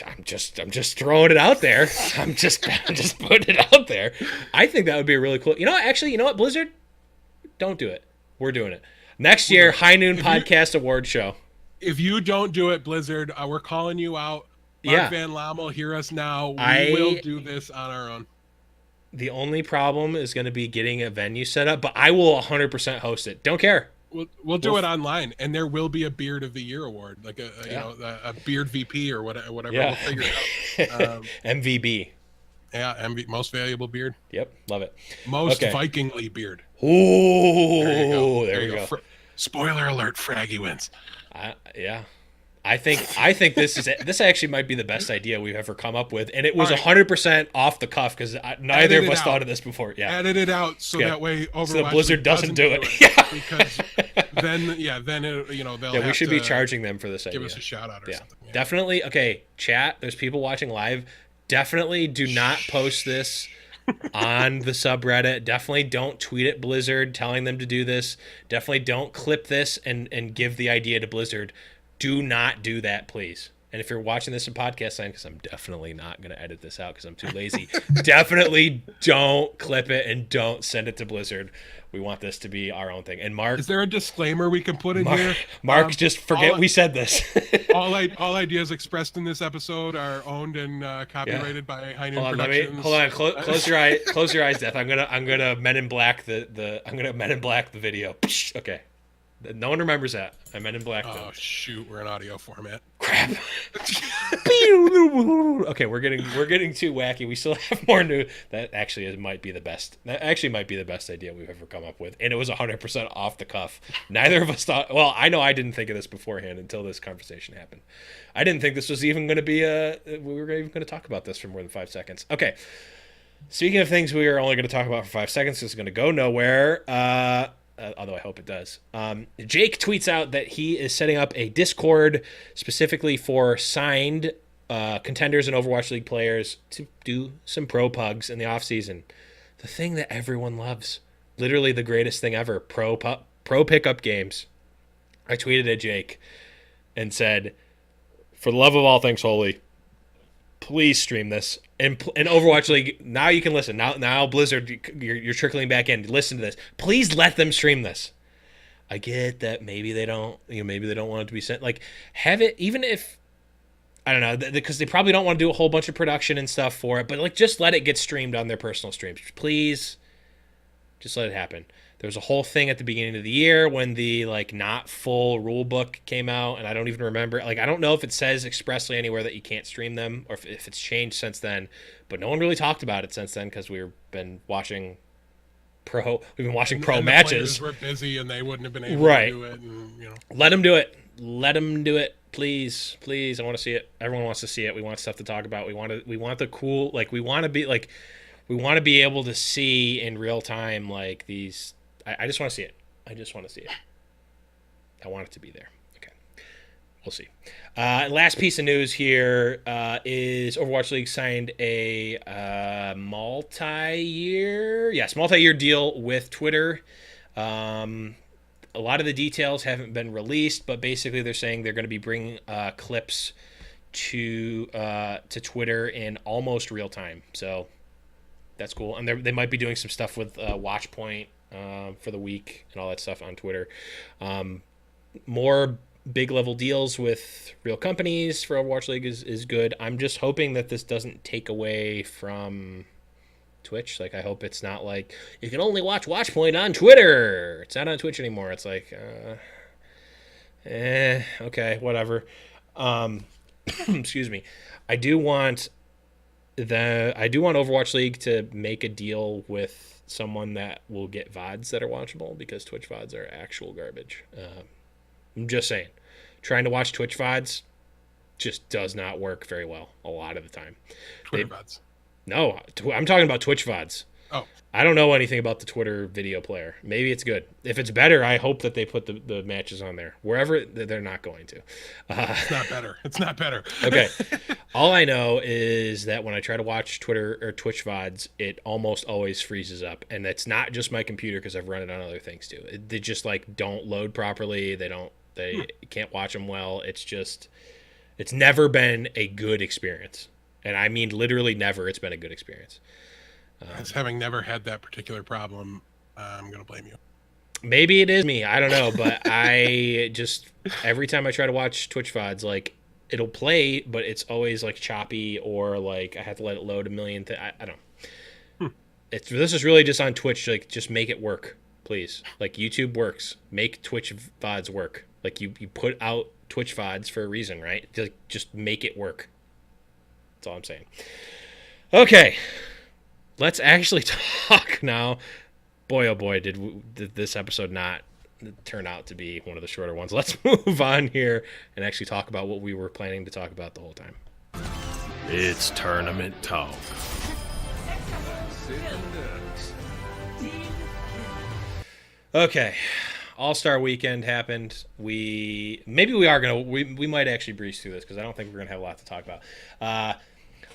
I'm just throwing it out there. I'm just putting it out there. I think that would be a really cool. You know what, Blizzard? Don't do it. We're doing it. Next year, High Noon Podcast Award Show. If you don't do it, Blizzard, we're calling you out. Mark Van Lommel, hear us now. We will do this on our own. The only problem is going to be getting a venue set up, but I will 100% host it. Don't care. We'll do it online, and there will be a Beard of the Year award, like a Beard VP or whatever. Yeah. We'll figure it out. MVB. Yeah, most valuable beard. Yep, love it. Most Vikingly beard. Ooh, there we go. Spoiler alert: Fraggy wins. I think this actually might be the best idea we've ever come up with, and it was 100% off the cuff because neither of us thought of this before. Yeah, edit it out so that way Overwatch so the Blizzard doesn't do it. Yeah, because then they'll we should be charging them for this idea. Give us a shout out or something. Yeah. Definitely. Okay, chat. There's people watching live. Definitely do not post this on the subreddit. Definitely don't tweet at Blizzard telling them to do this. Definitely don't clip this and give the idea to Blizzard. Do not do that, please. And if you're watching this in podcast time, because I'm definitely not going to edit this out because I'm too lazy, definitely don't clip it and don't send it to Blizzard. We want this to be our own thing. And Mark, is there a disclaimer we can put in here? Mark, just forget we said this. all ideas expressed in this episode are owned and copyrighted by High Noon Productions. Hold on. Close your eye. Close your eyes, Death. I'm gonna Men in Black the video. Okay. No one remembers that. I Men in Black. Oh shoot, we're in audio format. Crap. Okay, we're getting too wacky. We still have more new. That actually might be the best. That actually might be the best idea we've ever come up with, and it was 100% off the cuff. Neither of us thought. Well, I know I didn't think of this beforehand until this conversation happened. I didn't think this was even going to be we were even going to talk about this for more than 5 seconds. Okay. Speaking of things we are only going to talk about for 5 seconds, this is going to go nowhere. Although I hope it does. Jake tweets out that he is setting up a Discord specifically for signed contenders and Overwatch League players to do some pro pugs in the offseason. The thing that everyone loves. Literally the greatest thing ever. Pro pickup games. I tweeted at Jake and said, for the love of all things holy, please stream this. And Overwatch League, now you can listen. Now Blizzard, you're trickling back in. Listen to this. Please let them stream this. I get that maybe they don't want it to be sent. Like, have it, even if, I don't know, because they probably don't want to do a whole bunch of production and stuff for it, but like just let it get streamed on their personal streams. Please, just let it happen. There was a whole thing at the beginning of the year when the not full rule book came out, and I don't even remember. I don't know if it says expressly anywhere that you can't stream them or if it's changed since then. But no one really talked about it since then because we've been watching pro matches. We're busy and they wouldn't have been able to do it. And, Let them do it. Let them do it. Please. I want to see it. Everyone wants to see it. We want stuff to talk about. We want the cool. We want to be able to see in real time these. I just want to see it. I want it to be there. Okay. We'll see. Last piece of news here is Overwatch League signed a multi-year deal with Twitter. A lot of the details haven't been released, but basically they're saying they're going to be bringing clips to Twitter in almost real time. So that's cool. And they might be doing some stuff with Watchpoint. for the week and all that stuff on Twitter. More big level deals with real companies for Overwatch League is good. I'm just hoping that this doesn't take away from Twitch. Like, I hope it's not like you can only watch Watchpoint on Twitter. It's not on Twitch anymore. It's like, okay, whatever. Excuse me. I do want Overwatch League to make a deal with someone that will get VODs that are watchable, because Twitch VODs are actual garbage. I'm just saying. Trying to watch Twitch VODs just does not work very well a lot of the time. Twitter VODs. No, I'm talking about Twitch VODs. Oh. I don't know anything about the Twitter video player. Maybe it's good. If it's better, I hope that they put the matches on there. Wherever, they're not going to. It's not better. It's not better. Okay. All I know is that when I try to watch Twitter or Twitch VODs, it almost always freezes up. And it's not just my computer, because I've run it on other things too. They just like don't load properly. They can't watch them well. It's never been a good experience. And I mean literally never. It's been a good experience. As having never had that particular problem, I'm going to blame you. Maybe it is me. I don't know. But I just, every time I try to watch Twitch VODs, like, it'll play, but it's always like choppy, or like I have to let it load a million things. I don't know. This is really just on Twitch. Like, just make it work, please. Like, YouTube works. Make Twitch VODs work. Like, you put out Twitch VODs for a reason, right? Just make it work. That's all I'm saying. Okay. Let's actually talk now. Boy, oh boy, did this episode not turn out to be one of the shorter ones. Let's move on here and actually talk about what we were planning to talk about the whole time. It's tournament talk. Okay. All-Star Weekend happened. We might actually breeze through this, because I don't think we're going to have a lot to talk about.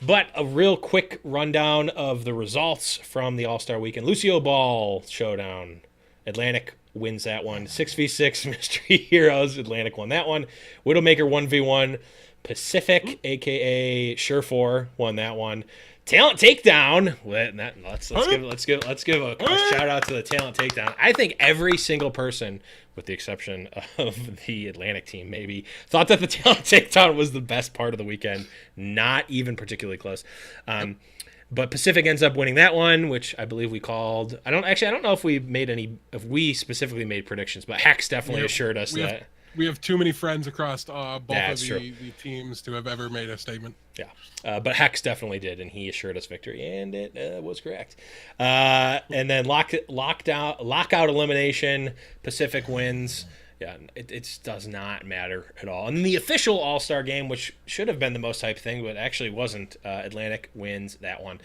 But a real quick rundown of the results from the All-Star Weekend. Lucio Ball Showdown. Atlantic wins that one. 6v6 Mystery Heroes. Atlantic won that one. Widowmaker 1v1. Pacific, a.k.a. Sure4, won that one. Talent Takedown. Let's give a shout out to the Talent Takedown. I think every single person, with the exception of the Atlantic team, maybe, thought that the Talent Takedown was the best part of the weekend. Not even particularly close. But Pacific ends up winning that one, which I believe we called. I don't know if we specifically made predictions, but Hex definitely assured us that. We have too many friends across both of the teams to have ever made a statement. Yeah, but Hex definitely did, and he assured us victory, and it was correct. And then lockout elimination, Pacific wins. Yeah, it does not matter at all. And the official All-Star game, which should have been the most hyped thing, but actually wasn't, Atlantic wins that one.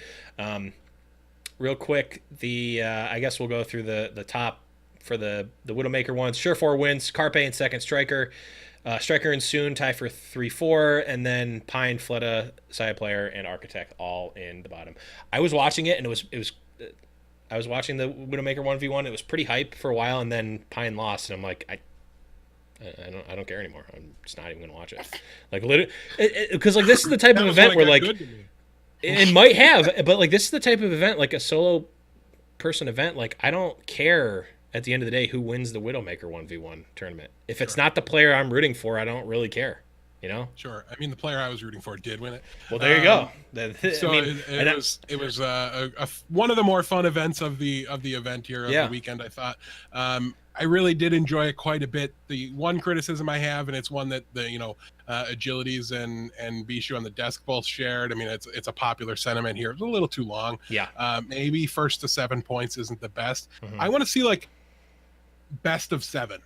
Real quick, I guess we'll go through the top for the Widowmaker ones. Sure4 wins. Carpe in second. Striker and Soon tie for 3-4, and then Pine, Fleta, Side Player, and Architect all in the bottom. I was watching it, and I was watching the Widowmaker 1v1. It was pretty hype for a while, and then Pine lost, and I'm like, I don't care anymore. I'm just not even gonna watch it. Like, literally, because like this is the type of event where like it might have, but like this is the type of event, like a solo person event. Like, I don't care at the end of the day who wins the Widowmaker 1v1 tournament. If it's not the player I'm rooting for, I don't really care. You know? Sure. I mean, the player I was rooting for did win it. Well, there you go. So it was one of the more fun events of the event here of the weekend, I thought. I really did enjoy it quite a bit. The one criticism I have, and it's one that Agilities and Bishu on the desk both shared. I mean, it's a popular sentiment here. It's a little too long. Yeah. Maybe first to 7 points isn't the best. Mm-hmm. I want to see like best of 7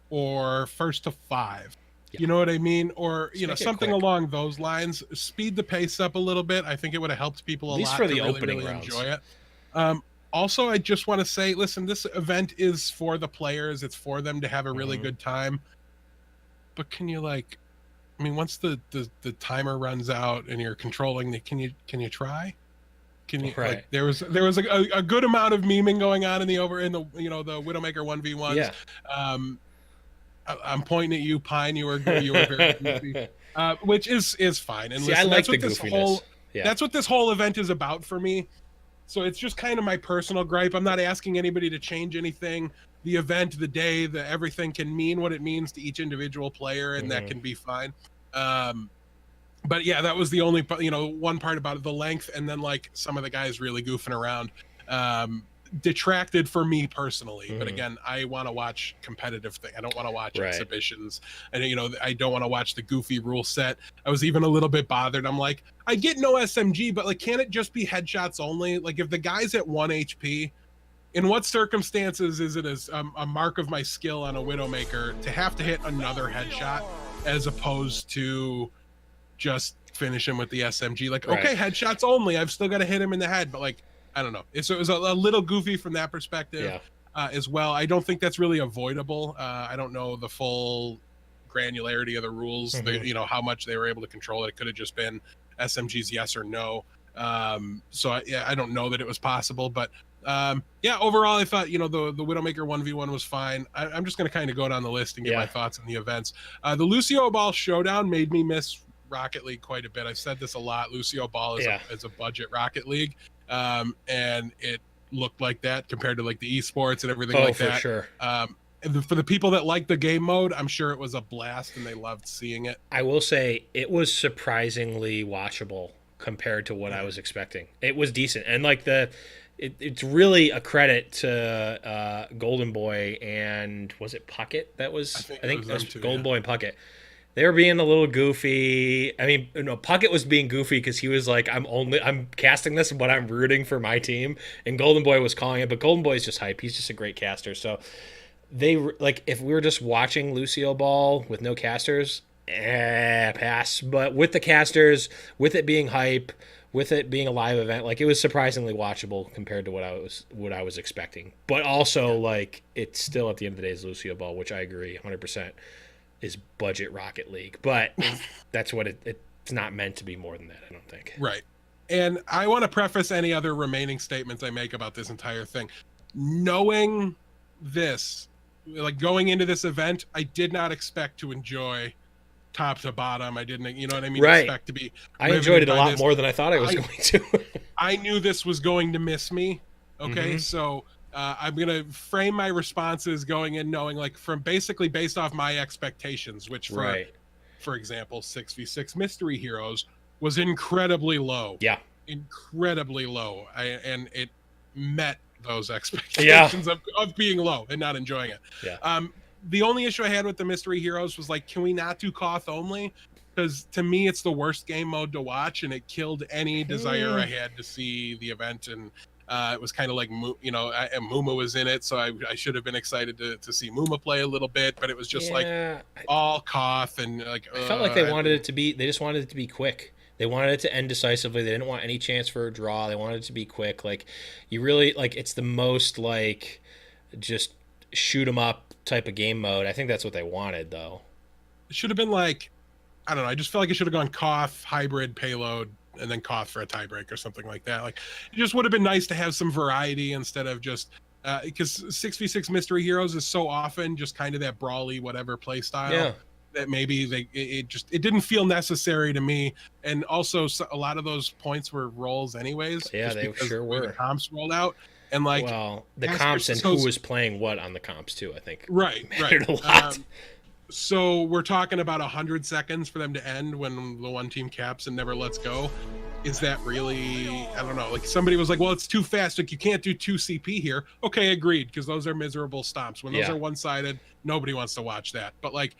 or first to 5. Yeah. You know what I mean? Or something along those lines. Speed the pace up a little bit. I think it would have helped people a lot for the to opening really rounds. Enjoy it. Also, I just want to say, listen, this event is for the players. It's for them to have a really good time. But can you once the timer runs out and you're controlling, can you try? Can you right. There was a good amount of memeing going on in the Widowmaker 1v1s. Yeah. I'm pointing at you, Pine. You were very goofy, which is fine. And see, I like the goofiness. That's what this whole event is about for me. So it's just kind of my personal gripe. I'm not asking anybody to change anything. The event, the day, the everything can mean what it means to each individual player, and that can be fine. But yeah, that was the only, one part about it, the length, and then like some of the guys really goofing around. Detracted for me personally, but again, I want to watch competitive thing. I don't want to watch exhibitions, and I don't want to watch the goofy rule set. I was even a little bit bothered. I'm like, I get no SMG, but like, can it just be headshots only? Like, if the guy's at 1 HP, in what circumstances is it as a mark of my skill on a Widowmaker to have to hit another headshot as opposed to just finish him with the SMG? Like, okay, headshots only. I've still got to hit him in the head, but like, I don't know. So it was a little goofy from that perspective as well. I don't think that's really avoidable. I don't know the full granularity of the rules, how much they were able to control it. It could have just been SMGs yes or no. So I don't know that it was possible, but overall I thought, the Widowmaker 1v1 was fine. I'm just going to kind of go down the list and get my thoughts on the events. The Lucio Ball Showdown made me miss Rocket League quite a bit. I've said this a lot. Lucio Ball is a budget Rocket League. And it looked like that compared to like the esports and everything like that. Sure. And for the people that like the game mode, I'm sure it was a blast and they loved seeing it. I will say it was surprisingly watchable compared to what I was expecting. It was decent. And like it's really a credit to Golden Boy and was it Puckett? That was, I think it was Golden Boy and Puckett. They were being a little goofy. I mean, Puckett was being goofy because he was like, I'm casting this, but I'm rooting for my team. And Golden Boy was calling it, but Golden Boy's just hype. He's just a great caster. So they like, if we were just watching Lucio Ball with no casters, pass. But with the casters, with it being hype, with it being a live event, like it was surprisingly watchable compared to what I was expecting. But also, like, it's still at the end of the day is Lucio Ball, which I agree 100%. Is budget Rocket League, but that's what it's not meant to be more than that, I don't think. Right. And I want to preface any other remaining statements I make about this entire thing. Knowing this, like going into this event, I did not expect to enjoy top to bottom. I didn't, you know what I mean? Right. Expect to be. I enjoyed it a lot more than I thought I was going to. I knew this was going to miss me. Okay. So I'm going to frame my responses going in knowing like from basically based off my expectations, which for example, 6v6 Mystery Heroes was incredibly low. Yeah. Incredibly low. And it met those expectations of being low and not enjoying it. Yeah. The only issue I had with the Mystery Heroes was like, can we not do Koth only? Because to me, it's the worst game mode to watch, and it killed any desire I had to see the event. And it was kind of like, Muma was in it, so I should have been excited to see Muma play a little bit, but it was just all Koth and like. I felt like they wanted it to be. They just wanted it to be quick. They wanted it to end decisively. They didn't want any chance for a draw. They wanted it to be quick. Like, you really like. It's the most like, just shoot 'em up type of game mode. I think that's what they wanted, though. It should have been like, I don't know. I just felt like it should have gone Koth, hybrid, payload, and then Koth for a tiebreak or something like that. Like, it just would have been nice to have some variety instead of just because 6v6 Mystery Heroes is so often just kind of that brawly whatever play style that maybe it didn't feel necessary to me. And also a lot of those points were rolls anyways. Yeah, they sure were. The comps rolled out. And like, well, the comps and who was playing what on the comps too, I think. Right. A lot. So we're talking about 100 seconds for them to end when the one team caps and never lets go. Is that really, I don't know. Like somebody was like, well, it's too fast. Like you can't do 2 CP here. Okay, agreed. Because those are miserable stomps. When those are one-sided, nobody wants to watch that. But like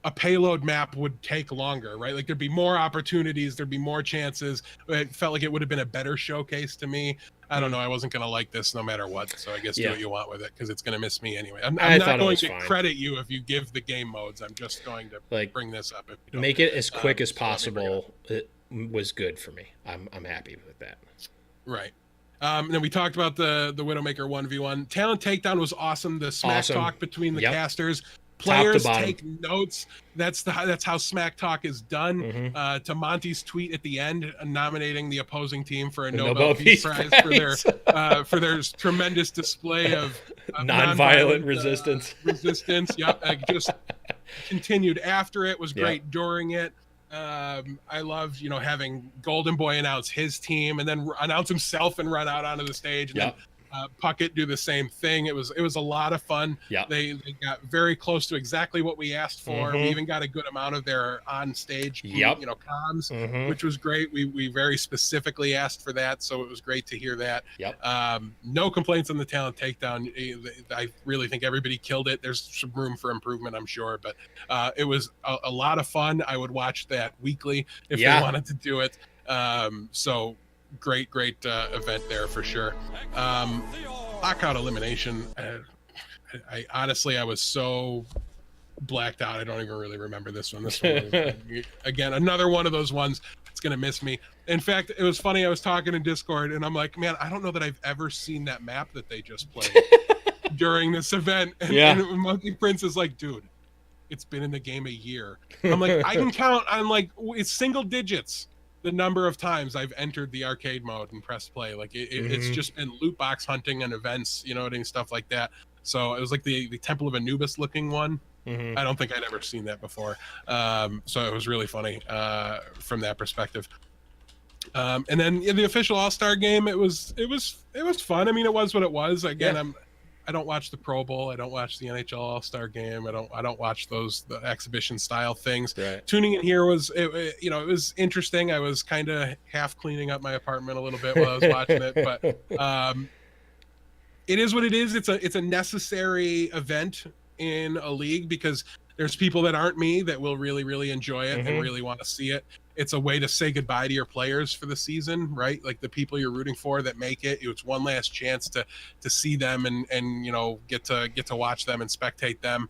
a payload map would take longer, right? Like there'd be more opportunities. There'd be more chances. It felt like it would have been a better showcase to me. I don't know. I wasn't going to like this no matter what. So I guess do what you want with it because it's going to miss me anyway. I'm not going to credit you if you give the game modes. I'm just going to bring this up. If you don't. Make it as quick as possible. It was good for me. I'm happy with that. Right. And then we talked about the Widowmaker 1v1. Talent Takedown was awesome. The smack talk between the casters. Players take notes. That's how smack talk is done. To Monty's tweet at the end, nominating the opposing team for a Nobel Peace Prize for their tremendous display of nonviolent resistance. Yep, just continued after it. Was great during it. I love, having Golden Boy announce his team and then announce himself and run out onto the stage. And then Puckett do the same thing. It was a lot of fun. Yep. They got very close to exactly what we asked for. We even got a good amount of their on stage, comms, which was great. We very specifically asked for that, so it was great to hear that. Yep. No complaints on the talent takedown. I really think everybody killed it. There's some room for improvement, I'm sure, but it was a lot of fun. I would watch that weekly if they wanted to do it. So great event there for sure. Lockout elimination. I honestly, I was so blacked out. I don't even really remember this one. This one was, again, another one of those ones that's gonna miss me. In fact, it was funny. I was talking in Discord, and I'm like, man, I don't know that I've ever seen that map that they just played during this event. And Monkey Prince is like, dude, it's been in the game a year. I'm like, I can count on like it's single digits the number of times I've entered the arcade mode and pressed play. Like it's just been loot box hunting and events, and stuff like that. So it was like the Temple of Anubis looking one. I don't think I'd ever seen that before. So it was really funny from that perspective. And then in the official All-Star game, it was fun. I mean, it was what it was. Again, I don't watch the Pro Bowl. I don't watch the NHL All-Star Game. I don't watch the exhibition style things. Right. Tuning in here was it was interesting. I was kind of half cleaning up my apartment a little bit while I was watching it, but it is what it is. It's a necessary event in a league because there's people that aren't me that will really, really enjoy it and really want to see it. It's a way to say goodbye to your players for the season, right? Like the people you're rooting for that make it. It's one last chance to see them and get to watch them and spectate them.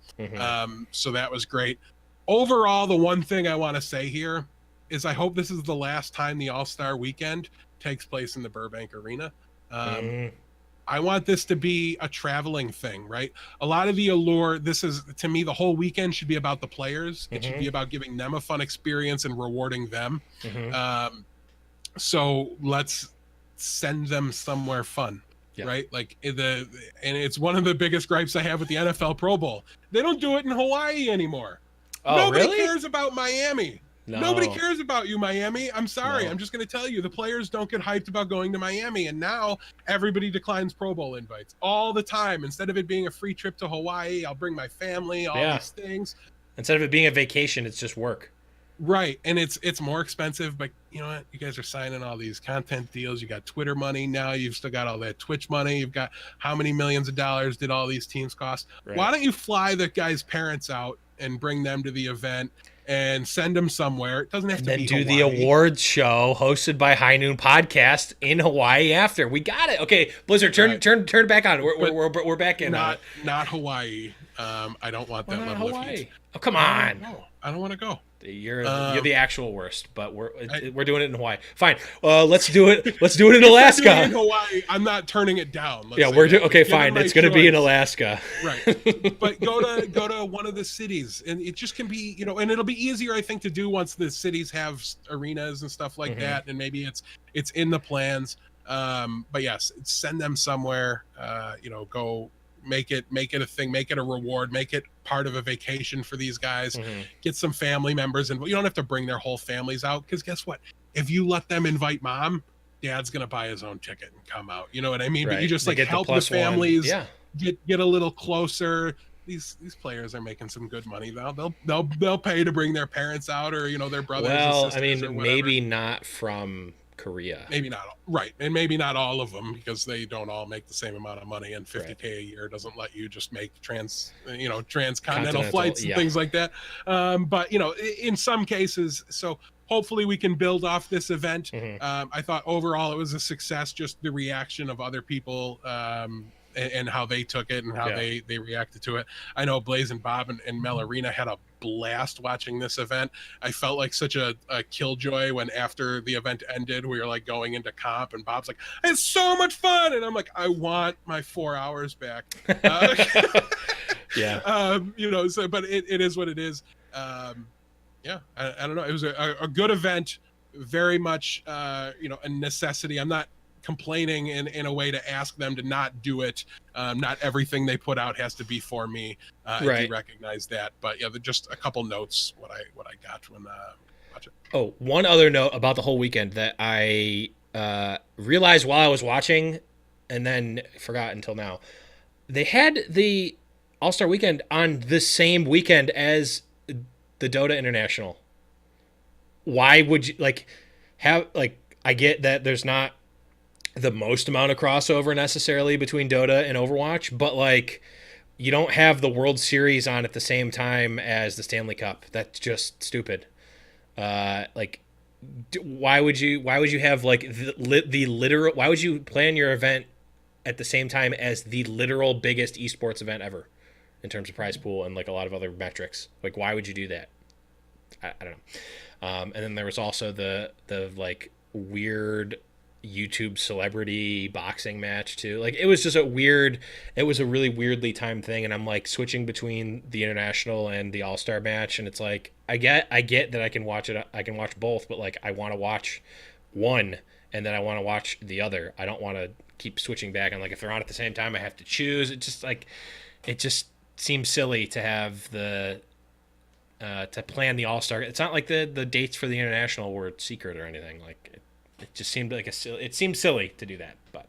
So that was great. Overall, the one thing I want to say here is I hope this is the last time the All-Star Weekend takes place in the Burbank Arena. I want this to be a traveling thing, right? A lot of the allure, this is, to me, the whole weekend should be about the players. It should be about giving them a fun experience and rewarding them. So let's send them somewhere fun, right? Like and it's one of the biggest gripes I have with the NFL Pro Bowl. They don't do it in Hawaii anymore. Nobody cares about Miami. No. Nobody cares about you, Miami. I'm sorry. No. I'm just going to tell you, the players don't get hyped about going to Miami. And now everybody declines Pro Bowl invites all the time. Instead of it being a free trip to Hawaii, I'll bring my family, all these things. Instead of it being a vacation, it's just work. Right. And it's more expensive, but you know what? You guys are signing all these content deals. You got Twitter money. Now you've still got all that Twitch money. You've got how many millions of dollars did all these teams cost? Right. Why don't you fly the guys' parents out and bring them to the event? And send them somewhere. It doesn't have to be Hawaii. Then do the awards show hosted by High Noon Podcast in Hawaii after. We got it. Okay, Blizzard, turn it back on. We're back in. Not Hawaii. I don't want that level of heat. Oh, come on. I don't want to go. You're the actual worst, but we're doing it in Hawaii. Fine. Let's do it. Let's do it in Alaska. In Hawaii, I'm not turning it down. Okay, fine. It's going to be in Alaska. Right. But go to one of the cities, and it just can be, and it'll be easier, I think, to do once the cities have arenas and stuff like that, and maybe it's in the plans. But yes, send them somewhere. Go. Make it a thing, make it a reward, make it part of a vacation for these guys. Get some family members, and you don't have to bring their whole families out, because guess what? If you let them invite mom, dad's gonna buy his own ticket and come out. You know what I mean? Right. But you just help the families get a little closer. These players are making some good money now. They'll pay to bring their parents out, or their brothers. Well, and sisters, or maybe not from Korea. Maybe not, right, and maybe not all of them, because they don't all make the same amount of money, and $50K a year doesn't let you just make transcontinental flights and things like that. But in some cases, so hopefully we can build off this event. I thought overall it was a success, just the reaction of other people and how they took it and how they reacted to it. I know Blaze and Bob and Mel Arena had a blast watching this event. I felt like such a killjoy when after the event ended, we were like going into comp, and Bob's like, it's so much fun, and I'm like, I want my 4 hours back. So but it is what it is. I don't know, it was a good event, very much a necessity. I'm not complaining in a way to ask them to not do it. Not everything they put out has to be for me. I do recognize that, but just a couple notes what I got when watch it. Oh, one other note about the whole weekend that I realized while I was watching and then forgot until now. They had the All-Star Weekend on the same weekend as the Dota International. Why would you I get that there's not the most amount of crossover necessarily between Dota and Overwatch, but like you don't have the World Series on at the same time as the Stanley Cup. That's just stupid. Why would you have like the literal? Why would you plan your event at the same time as the literal biggest esports event ever in terms of prize pool and like a lot of other metrics? Like, why would you do that? I don't know. And then there was also the like weird YouTube celebrity boxing match too. Like it was just it was a really weirdly timed thing. And I'm like switching between the international and the All-Star match. And it's like, I get that I can watch it. I can watch both, but like, I want to watch one and then I want to watch the other. I don't want to keep switching back. And like, if they're on at the same time, I have to choose. It just seems silly to have to plan the All-Star. It's not like the dates for the international were secret or anything. Like it just seemed like it seemed silly to do that, but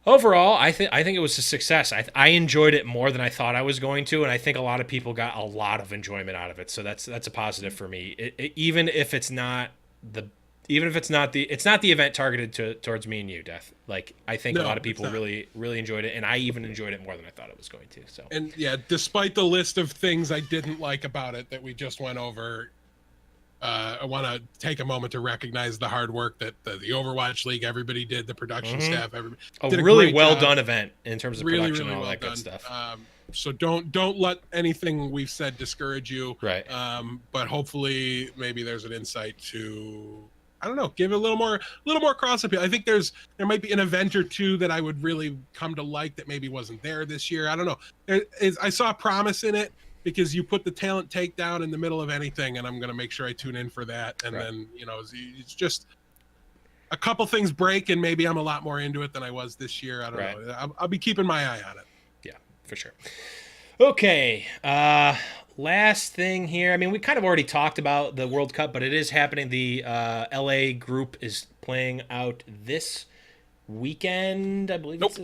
overall, I think it was a success. I enjoyed it more than I thought I was going to, and I think a lot of people got a lot of enjoyment out of it. So that's a positive for me. Even if it's not the event targeted towards me and you, Death. Like I think a lot of people really enjoyed it, and I even enjoyed it more than I thought it was going to. So and yeah, despite the list of things I didn't like about it that we just went over. I want to take a moment to recognize the hard work that the Overwatch League, everybody did, the production staff, everybody did a really well done event in terms of production and all that good stuff. So don't let anything we've said discourage you. Right. But hopefully maybe there's an insight to, I don't know, give it a little more cross appeal. I think there might be an event or two that I would really come to like that maybe wasn't there this year. I don't know. I saw promise in it. Because you put the talent takedown in the middle of anything, and I'm going to make sure I tune in for that. And then, it's just a couple things break, and maybe I'm a lot more into it than I was this year. I don't know. I'll be keeping my eye on it. Yeah, for sure. Okay. Last thing here. I mean, we kind of already talked about the World Cup, but it is happening. The LA group is playing out this weekend, I believe. Next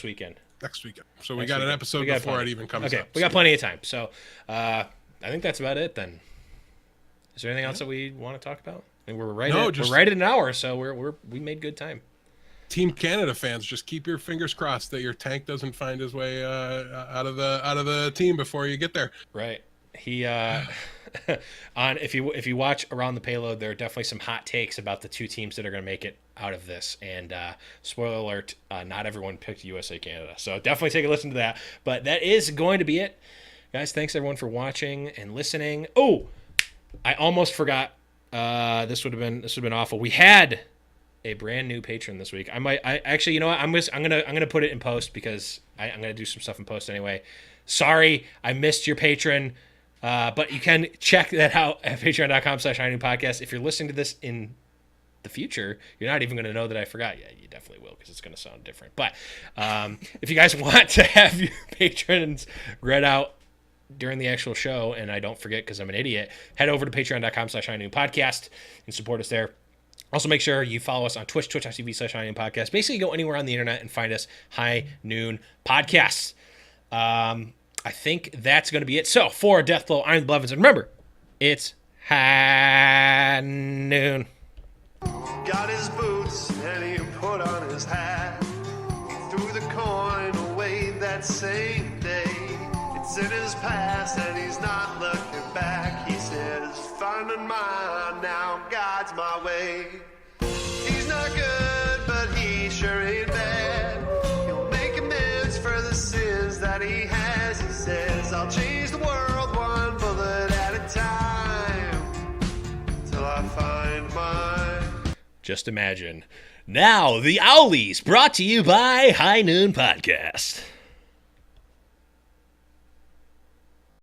weekend. Next weekend. So we got an episode before it even comes up. Okay, we got plenty of time. So I think that's about it then. Is there anything else that we want to talk about? I mean, we're right at an hour, so we made good time. Team Canada fans, just keep your fingers crossed that your tank doesn't find his way out of the team before you get there. Right. He if you watch Around the Payload, there are definitely some hot takes about the two teams that are going to make it out of this. And spoiler alert, not everyone picked USA Canada. So definitely take a listen to that. But that is going to be it. Guys, thanks everyone for watching and listening. Oh, I almost forgot. This would have been awful. We had a brand new patron this week. I actually, you know what? I'm gonna put it in post because I'm gonna do some stuff in post anyway. Sorry, I missed your patron. But you can check that out at patreon.com/hiningpodcast. If you're listening to this in the future, you're not even going to know that I forgot. Yeah, you definitely will because it's going to sound different. But if you guys want to have your patrons read out during the actual show, and I don't forget because I'm an idiot, head over to patreon.com/hiningpodcast and support us there. Also, make sure you follow us on twitch.tv/hiningpodcast. Basically, go anywhere on the internet and find us, High Noon Podcasts. I think that's going to be it. So, for Deathblow, I'm Blevins, and remember, it's high noon. Got his boots and he put on his hat. He threw the coin away that same day. It's in his past and he's not looking back. He says, finding mine now, God's my way. He's not good, but he sure ain't bad. He'll make amends for the sins that he has. He says, I'll change the world one bullet at a time till I find mine. Just imagine. Now, the OWLies, brought to you by High Noon Podcast.